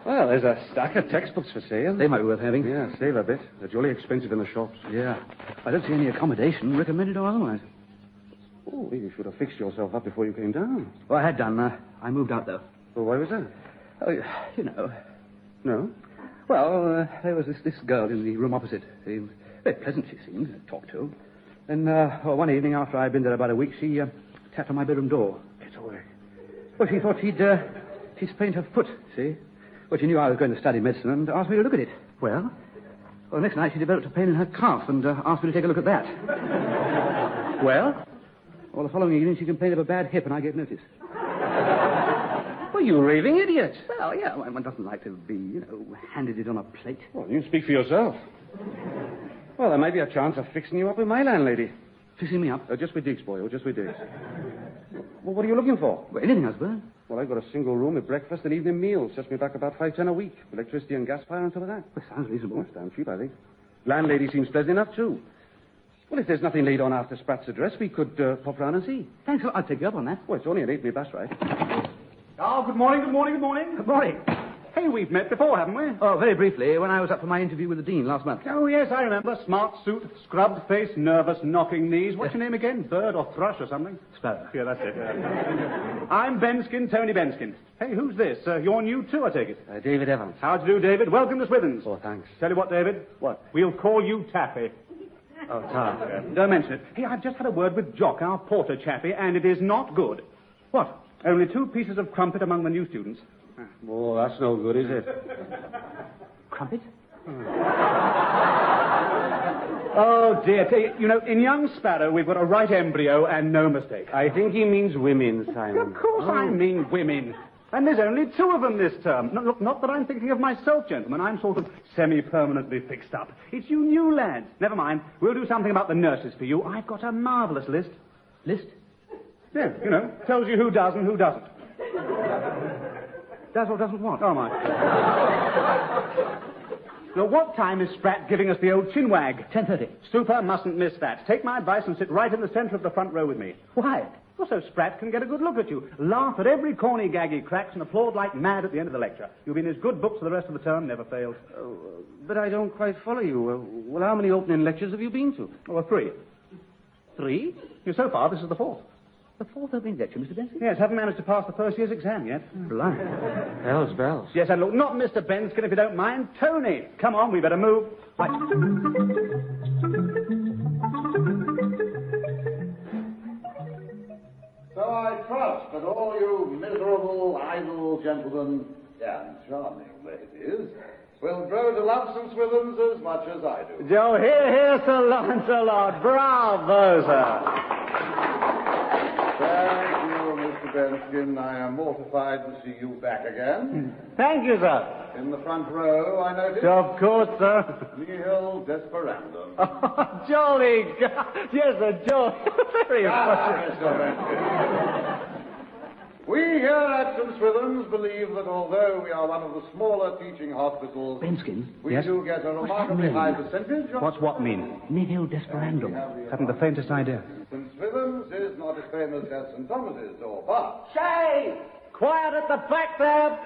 Well, there's a stack of textbooks for sale. They might be worth having. Yeah, save a bit. They're jolly expensive in the shops. Yeah. I don't see any accommodation, recommended or otherwise. Oh, you should have fixed yourself up before you came down. Well, I had done. I moved out, though. Well, why was that? Oh, you know. No? Well, there was this girl in the room opposite. Very pleasant she seemed to talk to. Then one evening after I'd been there about a week, she tapped on my bedroom door. Get away. Well, she thought she'd sprained her foot, see? Well, she knew I was going to study medicine and asked me to look at it. Well, the next night she developed a pain in her calf and asked me to take a look at that. Well? Well, the following evening she complained of a bad hip and I gave notice. Well, you raving idiot. Well, yeah, one doesn't like to be, handed it on a plate. Well, you speak for yourself. Well, there might be a chance of fixing you up with my landlady. Fixing me up? Just with Dick's, boy, just with Dick's. Well, what are you looking for? Well, anything, I suppose. Well, I've got a single room with breakfast and evening meals. Sets me back about $5.10 a week. Electricity and gas fire on top of that. Well, sounds reasonable. That's damn cheap, I think. Landlady seems pleasant enough, too. Well, if there's nothing laid on after Spratt's address, we could pop round and see. Thanks, I'll take you up on that. Well, it's only an 8-minute bus ride. Oh, good morning. Good morning. Hey, we've met before, haven't we? Oh, very briefly, when I was up for my interview with the Dean last month. Oh, yes, I remember. Smart suit, scrubbed face, nervous, knocking knees. What's your name again? Bird or thrush or something? Sparrow. Yeah, that's it. I'm Benskin, Tony Benskin. Hey, who's this? You're new too, I take it. David Evans. How do you do, David? Welcome to Swithin's. Oh, thanks. Tell you what, David. What? We'll call you Taffy. Oh, Tom. Don't mention it. Hey, I've just had a word with Jock, our porter chappie, and it is not good. What? Only 2 pieces of crumpet among the new students. Oh, that's no good, is it? Crumpet? Oh, dear. You know, in young Sparrow, we've got a right embryo and no mistake. I think he means women, Simon. Of course I mean women. And there's only 2 of them this term. No, look, not that I'm thinking of myself, gentlemen. I'm sort of semi-permanently fixed up. It's you new lads. Never mind. We'll do something about the nurses for you. I've got a marvellous list. List? Yeah, you know, tells you who does and who doesn't. Does or doesn't what? Oh, my. Now, what time is Spratt giving us the old chinwag? 10:30. Super, mustn't miss that. Take my advice and sit right in the centre of the front row with me. Why? Well, so Spratt can get a good look at you. Laugh at every corny gag he cracks and applaud like mad at the end of the lecture. You'll be in his good books for the rest of the term, never fails. But I don't quite follow you. Well, how many opening lectures have you been to? Oh, 3. 3? Yeah, so far, this is the 4th. The 4th opening lecture, Mr. Benskin? Yes, haven't managed to pass the first year's exam yet. Blimey. Hell's bells. Yes, and look, not Mr. Benskin, if you don't mind. Tony, come on, we better move. Right. So I trust that all you miserable, idle gentlemen and charming ladies will grow to love some Swithins as much as I do. Joe, here, Sir Lancelot. Bravo, sir. Thank you, Mr. Benskin. I am mortified to see you back again. Thank you, sir. In the front row, I noticed. Of course, sir. Nihil desperandum. Oh, jolly. Yes, sir, jolly. Very impressive. Mr. Benskin. We here at St. Swithin's believe that although we are one of the smaller teaching hospitals, Benskin? we do get a remarkably high percentage of... What's what mean? Nihil desperandum. Haven't the faintest idea. St. Swithin's is not as famous as St. Thomas's or Bath. Say! Quiet at the back there!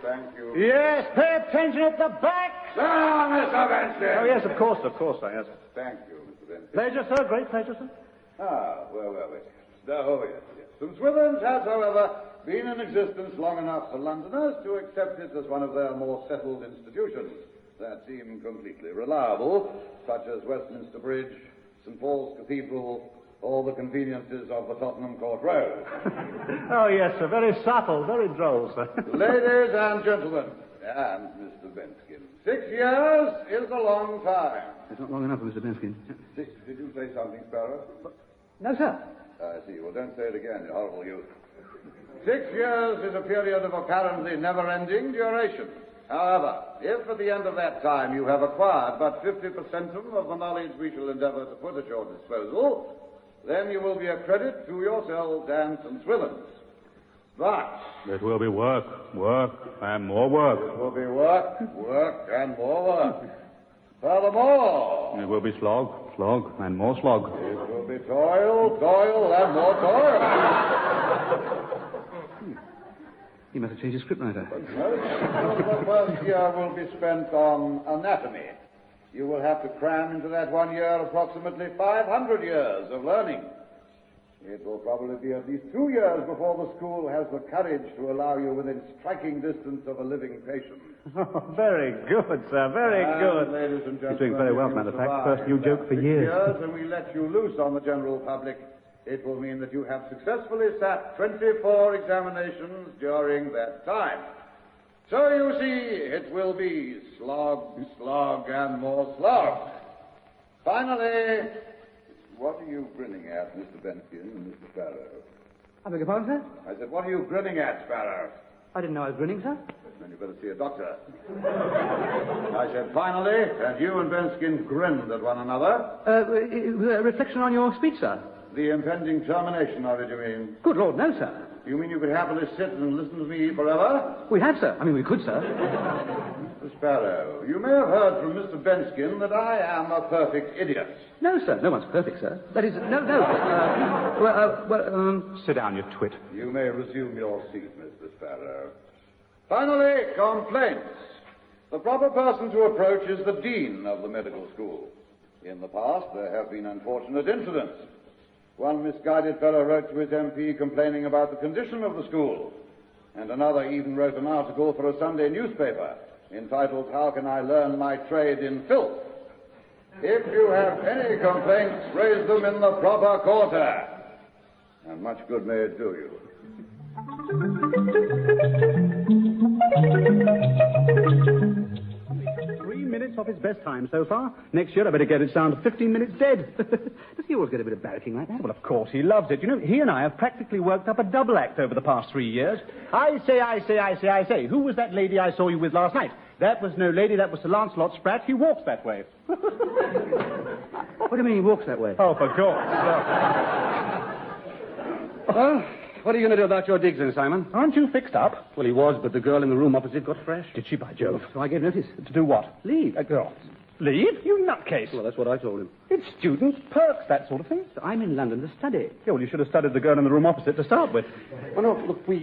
Thank you. Yes, pay attention at the back! Sir, Mr. Benskin! Oh, yes, of course, sir, yes. Thank you, Mr. Benskin. Pleasure, sir, great pleasure, sir. Where were we? Oh, yes. St. Swithin's has, however, been in existence long enough for Londoners to accept it as one of their more settled institutions that seem completely reliable, such as Westminster Bridge, St. Paul's Cathedral, all the conveniences of the Tottenham Court Road. Oh, yes, sir, very subtle, very droll, sir. Ladies and gentlemen, and Mr. Benskin, 6 years is a long time. It's not long enough for Mr. Benskin. Did you say something, Sparrow? No, sir. I see. Well, don't say it again, you horrible youth. 6 years is a period of apparently never-ending duration. However, if at the end of that time you have acquired but 50% of the knowledge we shall endeavour to put at your disposal, then you will be a credit to yourselves and St. Swithin's. But... It will be work, and more work. It will be work, and more work. Furthermore... It will be slog, and more slog. It will be toil, and more toil. He must have changed his scriptwriter. Most of the first year will be spent on anatomy. You will have to cram into that 1 year approximately 500 years of learning. It will probably be at least 2 years before the school has the courage to allow you within striking distance of a living patient. Oh, very good, sir, very good. Ladies and gentlemen, He's doing very well, matter of fact. First new joke for years. And we let you loose on the general public. It will mean that you have successfully sat 24 examinations during that time. So you see, it will be slog, and more slog. Finally, what are you grinning at, Mr. Benskin and Mr. Sparrow? I beg your pardon, sir? I said, what are you grinning at, Sparrow? I didn't know I was grinning, sir. Then you better see a doctor. I said finally, and you and Benskin grinned at one another. Reflection on your speech, sir. The impending termination of it, you mean? Good Lord, no, sir. You mean you could happily sit and listen to me forever? We have, sir. I mean, we could, sir. Mr. Sparrow, you may have heard from Mr. Benskin that I am a perfect idiot. No, sir. No one's perfect, sir. That is, no. Sit down, you twit. You may resume your seat, Mr. Sparrow. Finally, complaints. The proper person to approach is the dean of the medical school. In the past, there have been unfortunate incidents. One misguided fellow wrote to his MP complaining about the condition of the school, and another even wrote an article for a Sunday newspaper entitled, How Can I Learn My Trade in Filth? If you have any complaints, raise them in the proper quarter, and much good may it do you. 3 minutes off his best time so far. Next year I better get it down to 15 minutes dead. Does he always get a bit of barracking like that? Well, of course, he loves it. You know, he and I have practically worked up a double act over the past 3 years. I say. Who was that lady I saw you with last night? That was no lady, that was Sir Lancelot Spratt. He walks that way. What do you mean he walks that way? Oh, for course. Well, what are you going to do about your digs then, Simon? Aren't you fixed up? Well, he was, but the girl in the room opposite got fresh. Did she, by Jove? So I gave notice. To do what? Leave. A girl. Leave? You nutcase. Well, that's what I told him. It's students, perks, that sort of thing. So I'm in London to study. Yeah, well, you should have studied the girl in the room opposite to start with. Well, no, look, we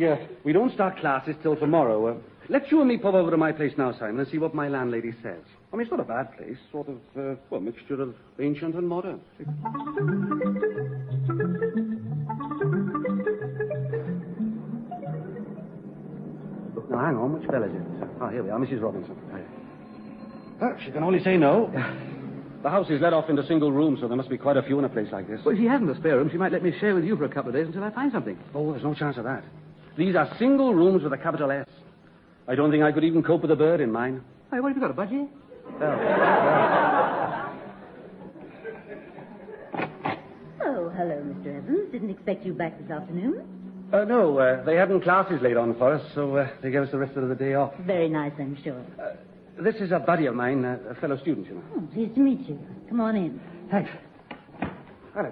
don't start classes till tomorrow. Let's you and me pop over to my place now, Simon, and see what my landlady says. I mean, it's not a bad place. Sort of, mixture of ancient and modern. Look, now, hang on. Which fella is it? Oh, here we are, Mrs. Robinson. She can only say no. The house is let off into single rooms, so there must be quite a few in a place like this. Well, if she hasn't a spare room, she might let me share with you for a couple of days until I find something. Oh, there's no chance of that. These are single rooms with a capital S. I don't think I could even cope with a bird in mine. Hey, what have you got, a budgie? Oh, hello, Mr. Evans. Didn't expect you back this afternoon. No, they hadn't classes laid on for us, so they gave us the rest of the day off. Very nice, I'm sure. This is a buddy of mine, a fellow student, you know. Oh, pleased to meet you. Come on in. Thanks. Well,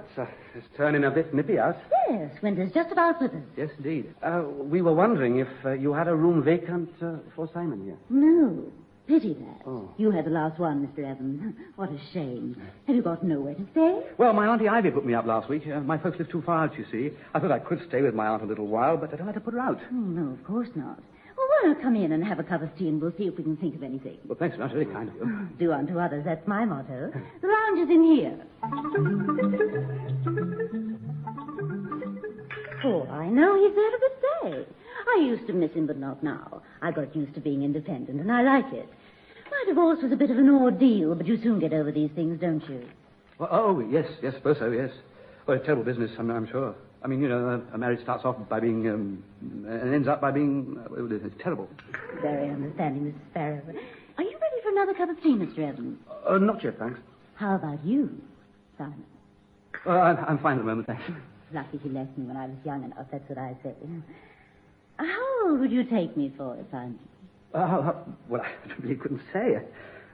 it's turning a bit nippy out. Yes, winter's just about with us. Yes, indeed. We were wondering if you had a room vacant for Simon here. No. Pity that. Oh. You had the last one, Mr. Evans. What a shame. Have you got nowhere to stay? Well, my Auntie Ivy put me up last week. My folks live too far out, you see. I thought I could stay with my aunt a little while, but I don't have to put her out. Oh, no, of course not. Well, why not come in and have a cup of tea and we'll see if we can think of anything. Well, thanks, that's very kind of you. Do unto others, that's my motto. The lounge is in here. For I know he's there to stay. I used to miss him, but not now. I got used to being independent, and I like it. My divorce was a bit of an ordeal, but you soon get over these things, don't you? Well, oh, yes, suppose so, yes. Well, it's terrible business, I'm sure. I mean, you know, a marriage starts off by being, and ends up by being, it's terrible. Very understanding, Mrs. Sparrow. Are you ready for another cup of tea, Mr. Evans? Not yet, thanks. How about you, Simon? I'm fine at the moment, thanks. Lucky he left me when I was young enough, that's what I say. How old would you take me for, Simon? Well, I really couldn't say.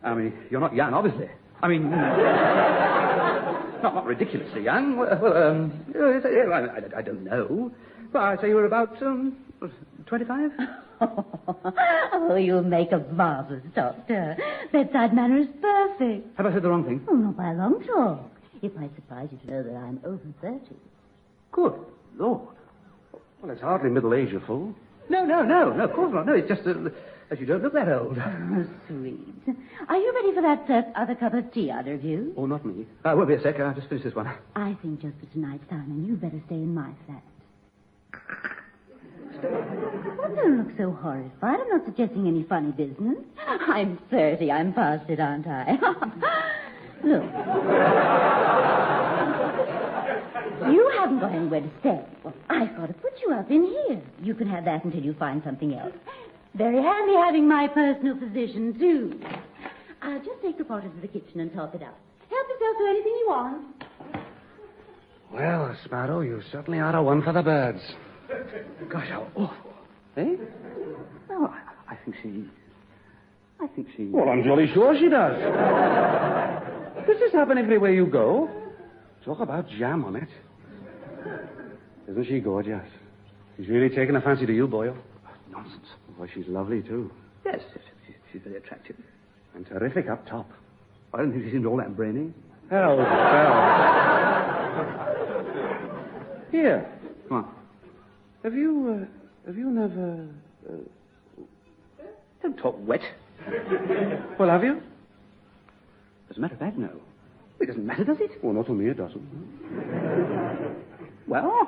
I mean, you're not young, obviously. I mean, not ridiculously young. I don't know. Well, I'd say you were about 25. Oh, you'll make a marvelous doctor. Bedside manner is perfect. Have I said the wrong thing? Oh, not by a long chalk. It might surprise you to know that I'm over 30. Good Lord. Well, it's hardly middle age, you fool. No, of course not. No, it's just that you don't look that old. Oh, sweet. Are you ready for that other cup of tea, either of you? Oh, not me. Won't be a sec. I'll just finish this one. I think just for tonight, Simon, you'd better stay in my flat. Oh, don't look so horrified. I'm not suggesting any funny business. I'm 30. I'm past it, aren't I? Look. You haven't got anywhere to stay. Well, I've got to put you up in here. You can have that until you find something else. Very handy having my personal physician, too. I'll just take the pot into the kitchen and top it up. Help yourself to anything you want. Well, Sparrow, you certainly are a one for the birds. Gosh, how awful. Eh? Oh, I think she... Well, I'm jolly sure she does. Does this happen everywhere you go? Talk about jam on it. Isn't she gorgeous? She's really taken a fancy to you, Boyle. Nonsense. Why, she's lovely, too. Yes, she's very attractive. And terrific up top. I don't think she seems all that brainy. Hell. Here. What? Have you never... Don't talk wet. Well, have you? As a matter of fact, no. It doesn't matter, does it? Well, not to me, it doesn't. Well,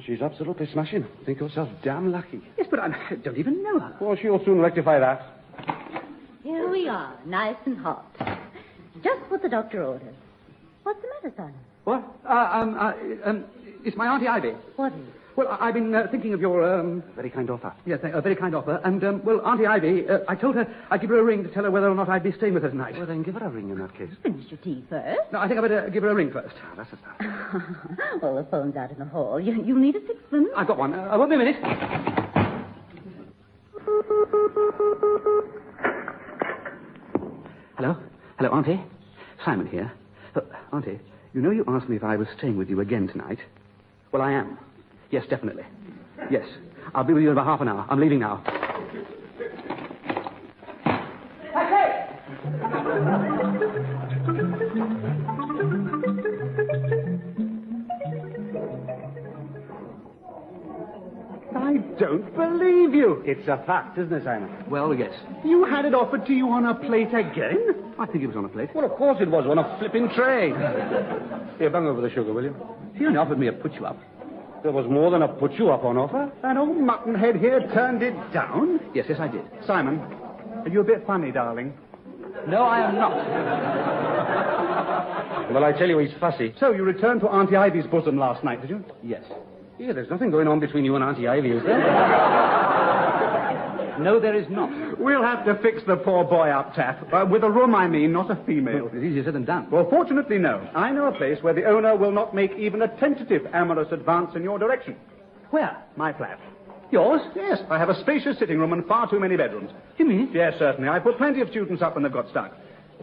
she's absolutely smashing. Think yourself damn lucky. yes, but I don't even know her. Well, she'll soon rectify that. Here we are, nice and hot. Just what the doctor ordered. What's the matter, son? What? It's my Auntie Ivy. What is? Well, I've been thinking of your, Very kind offer. Yes, a very kind offer. And, well, Auntie Ivy, I told her I'd give her a ring to tell her whether or not I'd be staying with her tonight. Well, then give her a ring in that case. Finish your tea first. No, I think I'd better give her a ring first. Ah, that's a start. Well, the phone's out in the hall. You need a sixpence? I've got one. Won't be a minute. Hello? Hello, Auntie? Simon here. Auntie, you know you asked me if I was staying with you again tonight. Well, I am. Yes, definitely. Yes. I'll be with you in about half an hour. I'm leaving now. I don't believe you. It's a fact, isn't it, Simon? Well, yes. You had it offered to you on a plate again? I think it was on a plate. Well, of course it was on a flipping tray. Here, bung over the sugar, will you? He only offered me a put-you-up. There was more than a put-you-up on offer. That old muttonhead here turned it down? Yes, I did. Simon, are you a bit funny, darling? No, I am not. Well, I tell you, he's fussy. So, you returned to Auntie Ivy's bosom last night, did you? Yes. Yeah, there's nothing going on between you and Auntie Ivy, is there? No, there is not. We'll have to fix the poor boy up, Taff. With a room, I mean, not a female. It's easier said than done. Well, fortunately, no. I know a place where the owner will not make even a tentative amorous advance in your direction. Where? My flat. Yours? Yes, I have a spacious sitting room and far too many bedrooms. You mean? Yes, certainly. I put plenty of students up when they've got stuck.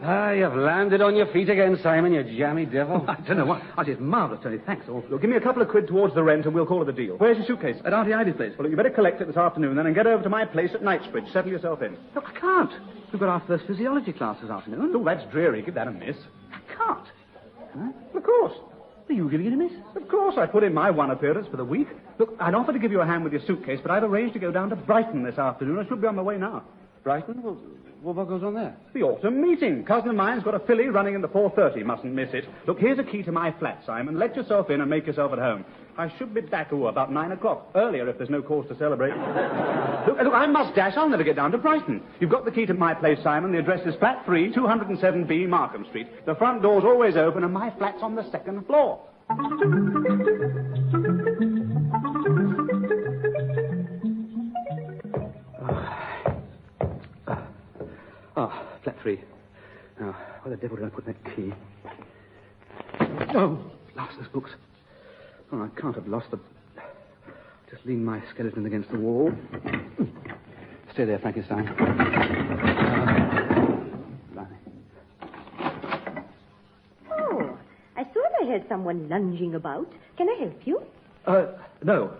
Ah, you've landed on your feet again, Simon, you jammy devil. I don't know what. It's marvellous, Tony. Thanks. Look, give me a couple of quid towards the rent and we'll call it a deal. Where's your suitcase? At Auntie Ivy's place. Well, look, you better collect it this afternoon then and get over to my place at Knightsbridge. Settle yourself in. Look, I can't. We've got our first physiology class this afternoon. Oh, that's dreary. Give that a miss. I can't. Huh? Of course. Are you giving it a miss? Of course. I put in my one appearance for the week. Look, I'd offer to give you a hand with your suitcase, but I've arranged to go down to Brighton this afternoon. I should be on my way now. Brighton? Well, what goes on there? The autumn meeting. Cousin of mine's got a filly running in the 4:30. Mustn't miss it. Look, here's a key to my flat, Simon. Let yourself in and make yourself at home. I should be back about 9 o'clock. Earlier if there's no cause to celebrate. Look, I must dash. I'll never get down to Brighton. You've got the key to my place, Simon. The address is flat 3, 207B, Markham Street. The front door's always open and my flat's on the second floor. Flat 3. Now, where the devil did I put that key? Oh, lost those books. Oh, I can't have lost them. Just lean my skeleton against the wall. Stay there, Frankenstein. Oh, I thought I heard someone lunging about. Can I help you? No.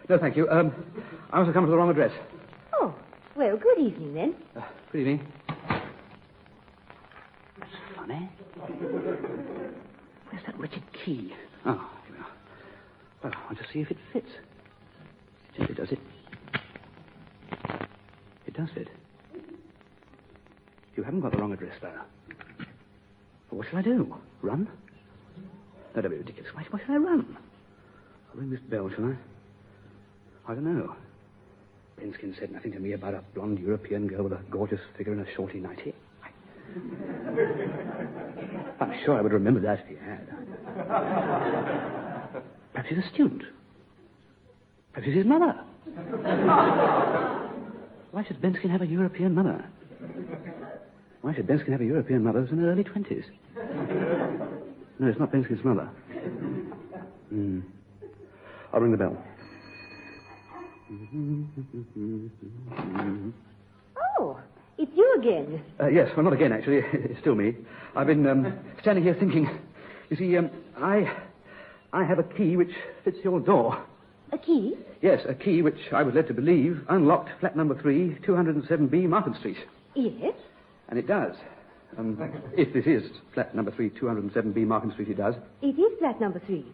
No, thank you. I must have come to the wrong address. Oh, well, good evening then. Good evening. Funny. Where's that wretched key? Oh, here we are. Well, I want to see if it fits. Gently does it. It does fit. You haven't got the wrong address, Sparrow. Well, what shall I do? Run? No, don't be ridiculous. Why should I run? I'll ring this bell, shall I? I don't know. Benskin said nothing to me about a blonde European girl with a gorgeous figure and a shorty nightie. I'm sure I would remember that if he had. Perhaps he's a student. Perhaps he's his mother. Why should Benskin have a European mother? Why should Benskin have a European mother who's in her early 20s? No, it's not Benskin's mother. I'll ring the bell. Mm-hmm. Oh, it's you again. Yes, well, not again, actually. It's still me. I've been standing here thinking. You see, I have a key which fits your door. A key? Yes, a key which I was led to believe unlocked flat number 3, 207B, Market Street. Yes? And it does. If this is flat number 3, 207B, Markham Street, it does. It is flat number 3.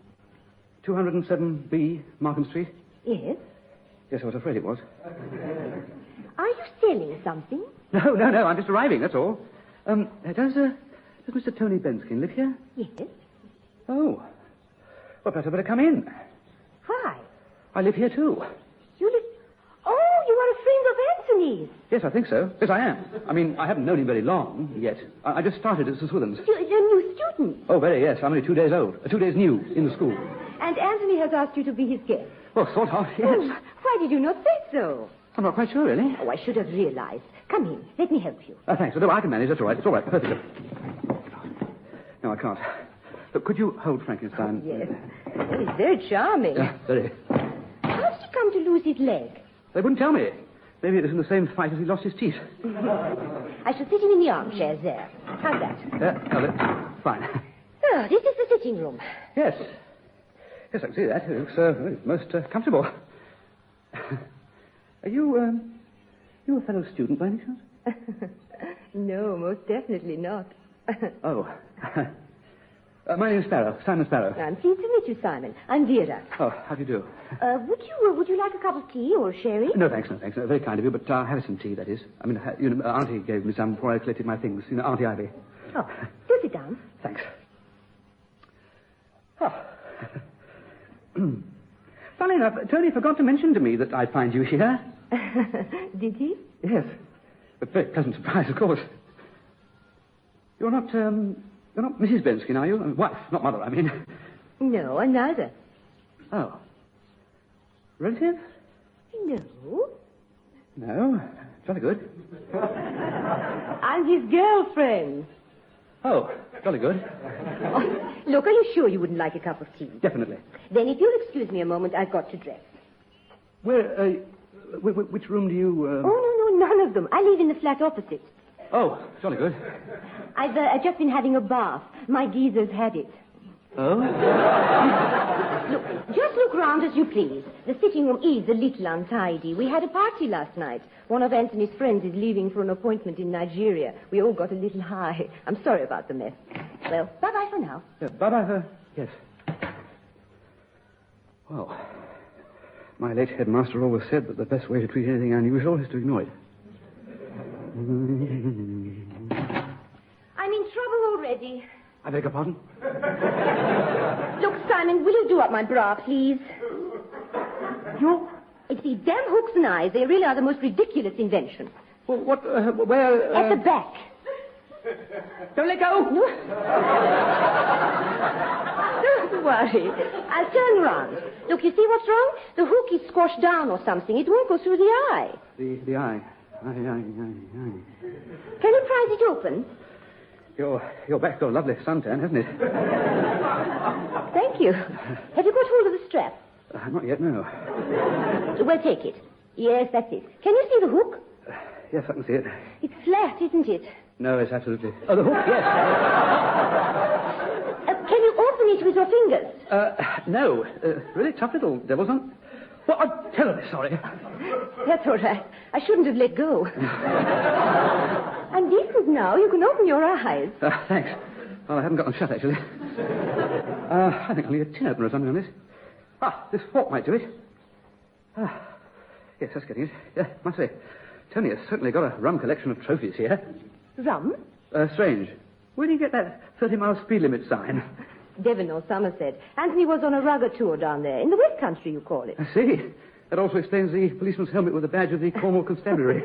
207B, Markham Street? Yes? Yes, I was afraid it was. Are you selling something? No, I'm just arriving, that's all. Does Mr. Tony Benskin live here? Yes. Oh. Well, perhaps I'd better come in. Why? I live here, too. You live... Oh, you are a friend of Anthony's. Yes, I think so. Yes, I am. I mean, I haven't known him very long yet. I just started at Swithin's. You're a new student. Oh, very, yes. I'm only 2 days old. 2 days new in the school. And Anthony has asked you to be his guest. Well, sort of, yes. Oh, why did you not say so? I'm not quite sure, really. Oh, I should have realized. Come in. Let me help you. Thanks. No, I can manage. That's all right. It's all right. Perfect. No, I can't. Look, could you hold Frankenstein? Yes. He's very charming. Yeah, very. How did he come to lose his leg? They wouldn't tell me. Maybe it was in the same fight as he lost his teeth. I shall sit him in the armchairs there. How's that? That's fine. Oh, this is the sitting room. Yes. Yes, I can see that. It looks most comfortable. Are you a fellow student by any chance? No, most definitely not. Oh. My name's Sparrow, Simon Sparrow. I'm pleased to meet you, Simon. I'm Vera. Oh, how do you do? Would you like a cup of tea or sherry? No, thanks. Very kind of you, but I'll have some tea, that is. I mean, Auntie gave me some before I collected my things. Auntie Ivy. Oh, do sit down. Thanks. Oh. Funny enough, Tony forgot to mention to me that I'd find you here. Did he? Yes. A very pleasant surprise, of course. You're not Mrs. Benskin, are you? Wife, not mother, I mean. No, and neither. Oh. Relative? No. No? Jolly good. I'm his girlfriend. Oh, jolly good. Oh, look, are you sure you wouldn't like a cup of tea? Definitely. Then if you'll excuse me a moment, I've got to dress. Which room do you... Oh, no, none of them. I live in the flat opposite. Oh, jolly good. I've just been having a bath. My geezer's had it. Oh? Just look round as you please. The sitting room is a little untidy. We had a party last night. One of Anthony's friends is leaving for an appointment in Nigeria. We all got a little high. I'm sorry about the mess. Well, bye-bye for now. Yeah, bye-bye for... Yes. Well, my late headmaster always said that the best way to treat anything unusual is to ignore it. I'm in trouble already. I beg your pardon? Look, Simon, will you do up my bra, please? You? It's these damn hooks and eyes. They really are the most ridiculous invention. Well, what, where... At the back. Don't let go! No. Don't worry. I'll turn round. Look, you see what's wrong? The hook is squashed down or something. It won't go through the eye. The eye. Aye. Can you prise it open? Your back's got a lovely suntan, hasn't it? Thank you. Have you got hold of the strap? Not yet, no. Well, take it. Yes, that's it. Can you see the hook? Yes, I can see it. It's flat, isn't it? No, it's absolutely... Oh, the hook, yes. Can you open it with your fingers? No. Really tough little devils, huh? Well, I'm terribly sorry. That's all right. I shouldn't have let go. I'm decent now. You can open your eyes. Thanks. Well, I haven't got them shut, actually. I think I'll need a tin opener or something on this. This fork might do it. Yes, that's getting it. Yeah, must say. Tony has certainly got a rum collection of trophies here. Rum? Strange. Where do you get that 30-mile speed limit sign? Devon or Somerset. Anthony was on a rugger tour down there. In the West Country, you call it. I see. That also explains the policeman's helmet with the badge of the Cornwall Constabulary.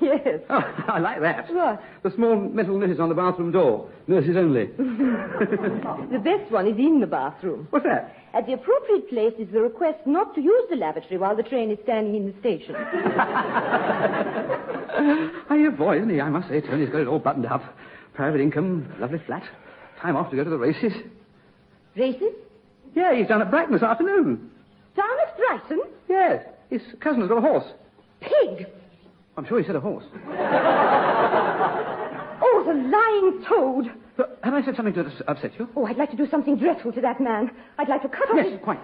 Yes. Oh, I like that. What? The small metal notice on the bathroom door. Nurses only. The best one is in the bathroom. What's that? At the appropriate place is the request not to use the lavatory while the train is standing in the station. Your boy, isn't he? I must say, Tony's got it all buttoned up. Private income, lovely flat. Time off to go to the races. Races? Yeah, he's down at Brighton this afternoon. Down at Brighton? Yes. His cousin has got a horse. Pig! I'm sure he said a horse. Oh, the lying toad. But have I said something to upset you? Oh, I'd like to do something dreadful to that man. I'd like to cut off his... Yes, quite.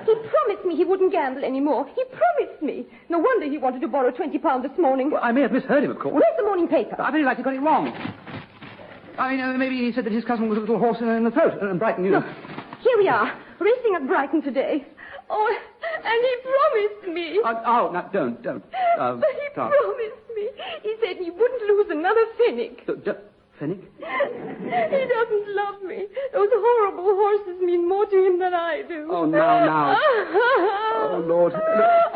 He promised me he wouldn't gamble anymore. He promised me. No wonder he wanted to borrow £20 this morning. Well, I may have misheard him, of course. Where's the morning paper? I very likely got it wrong. I mean, maybe he said that his cousin was a little horse in the throat, and Brighton, you know. Look, here we are, racing at Brighton today. Oh, and he promised me. No, don't. But he promised me. He said he wouldn't lose another pfennig. Pfennig? He doesn't love me. Those horrible horses mean more to him than I do. Oh, now. Oh, Lord. Look,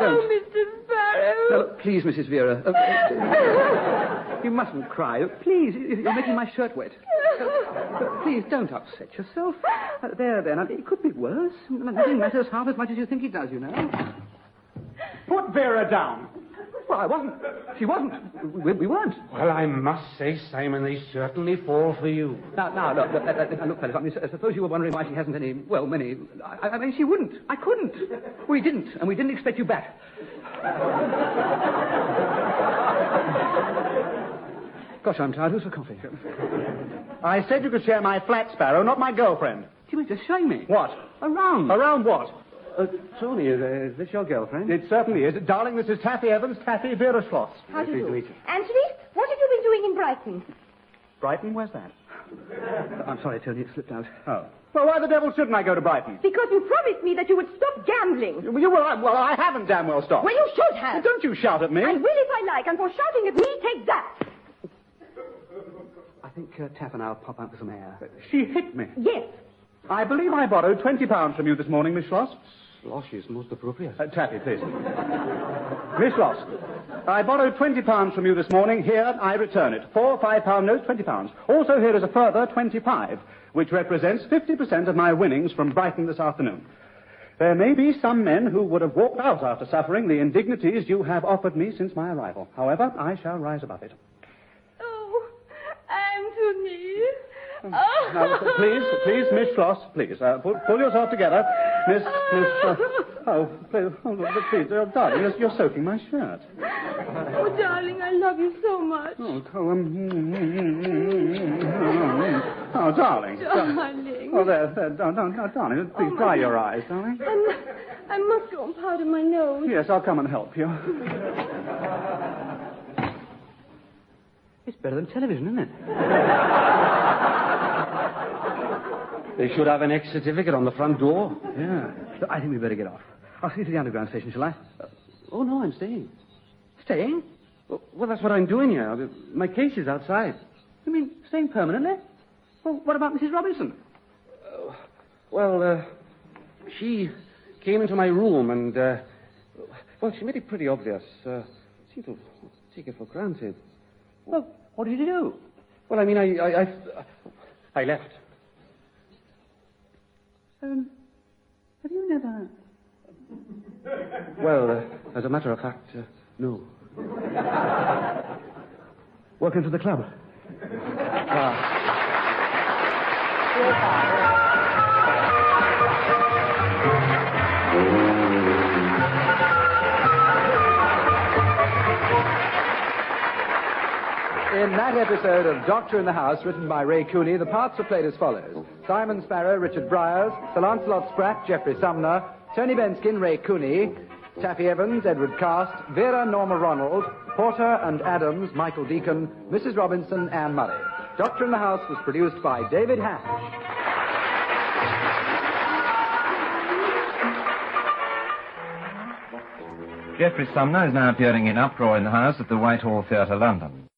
don't. Oh, Mr. Sparrow. No, please, Mrs. Vera. You mustn't cry. Please, you're making my shirt wet. Please, don't upset yourself. There. Now, it could be worse. Nothing matters half as much as you think it does, you know. Put Vera down. Well, I wasn't. She wasn't. We weren't. Well, I must say, Simon, they certainly fall for you. Now, look, fellas, I mean, suppose you were wondering why she hasn't any, well, many... I mean, she wouldn't. I couldn't. We didn't, and we didn't expect you back. Gosh, I'm tired. Who's for coffee? I said you could share my flat, Sparrow, not my girlfriend. Do you mean to show me? What? Around. Around what? Tony, is this your girlfriend? It certainly is. Darling, this is Taffy Evans, Taffy Vera Schloss. How do you do? Anthony, what have you been doing in Brighton? Brighton? Where's that? I'm sorry, Tony, it slipped out. Oh. Well, why the devil shouldn't I go to Brighton? Because you promised me that you would stop gambling. Well, I haven't damn well stopped. Well, you should have. Well, don't you shout at me. I will if I like, and for shouting at me, take that. I think Taff and I'll pop out for some air. She hit me. Yes. I believe I borrowed £20 from you this morning, Miss Schloss. Schloss is most appropriate. Taffy, please. Miss Schloss, I borrowed £20 from you this morning. Here, I return it. 4 £5 notes, £20. Also, here is a further 25, which represents 50% of my winnings from Brighton this afternoon. There may be some men who would have walked out after suffering the indignities you have offered me since my arrival. However, I shall rise above it. Oh, Anthony. Now, please, Miss Schloss, please, pull yourself together. Miss, please, darling, you're soaking my shirt. Oh, darling, I love you so much. Oh, darling. Darling. Oh, there, darling, please dry your eyes, darling. I must go and powder my nose. Yes, I'll come and help you. It's better than television, isn't it? They should have an X certificate on the front door. Yeah. So I think we'd better get off. I'll see you to the underground station, shall I? Oh, no, I'm staying. Staying? Well, that's what I'm doing here. My case is outside. You mean staying permanently? Well, what about Mrs. Robinson? She came into my room and, she made it pretty obvious. Seemed to take it for granted. Well, what did you do? Well, I mean, I left. Have you never... Well, as a matter of fact, no. Welcome to the club. In that episode of Doctor in the House, written by Ray Cooney, the parts were played as follows. Simon Sparrow, Richard Briers, Sir Lancelot Spratt, Geoffrey Sumner, Tony Benskin, Ray Cooney, Taffy Evans, Edward Cast, Vera, Norma Ronald, Porter and Adams, Michael Deacon, Mrs. Robinson, Anne Murray. Doctor in the House was produced by David Hatch. Geoffrey Sumner is now appearing in Uproar in the House at the Whitehall Theatre, London.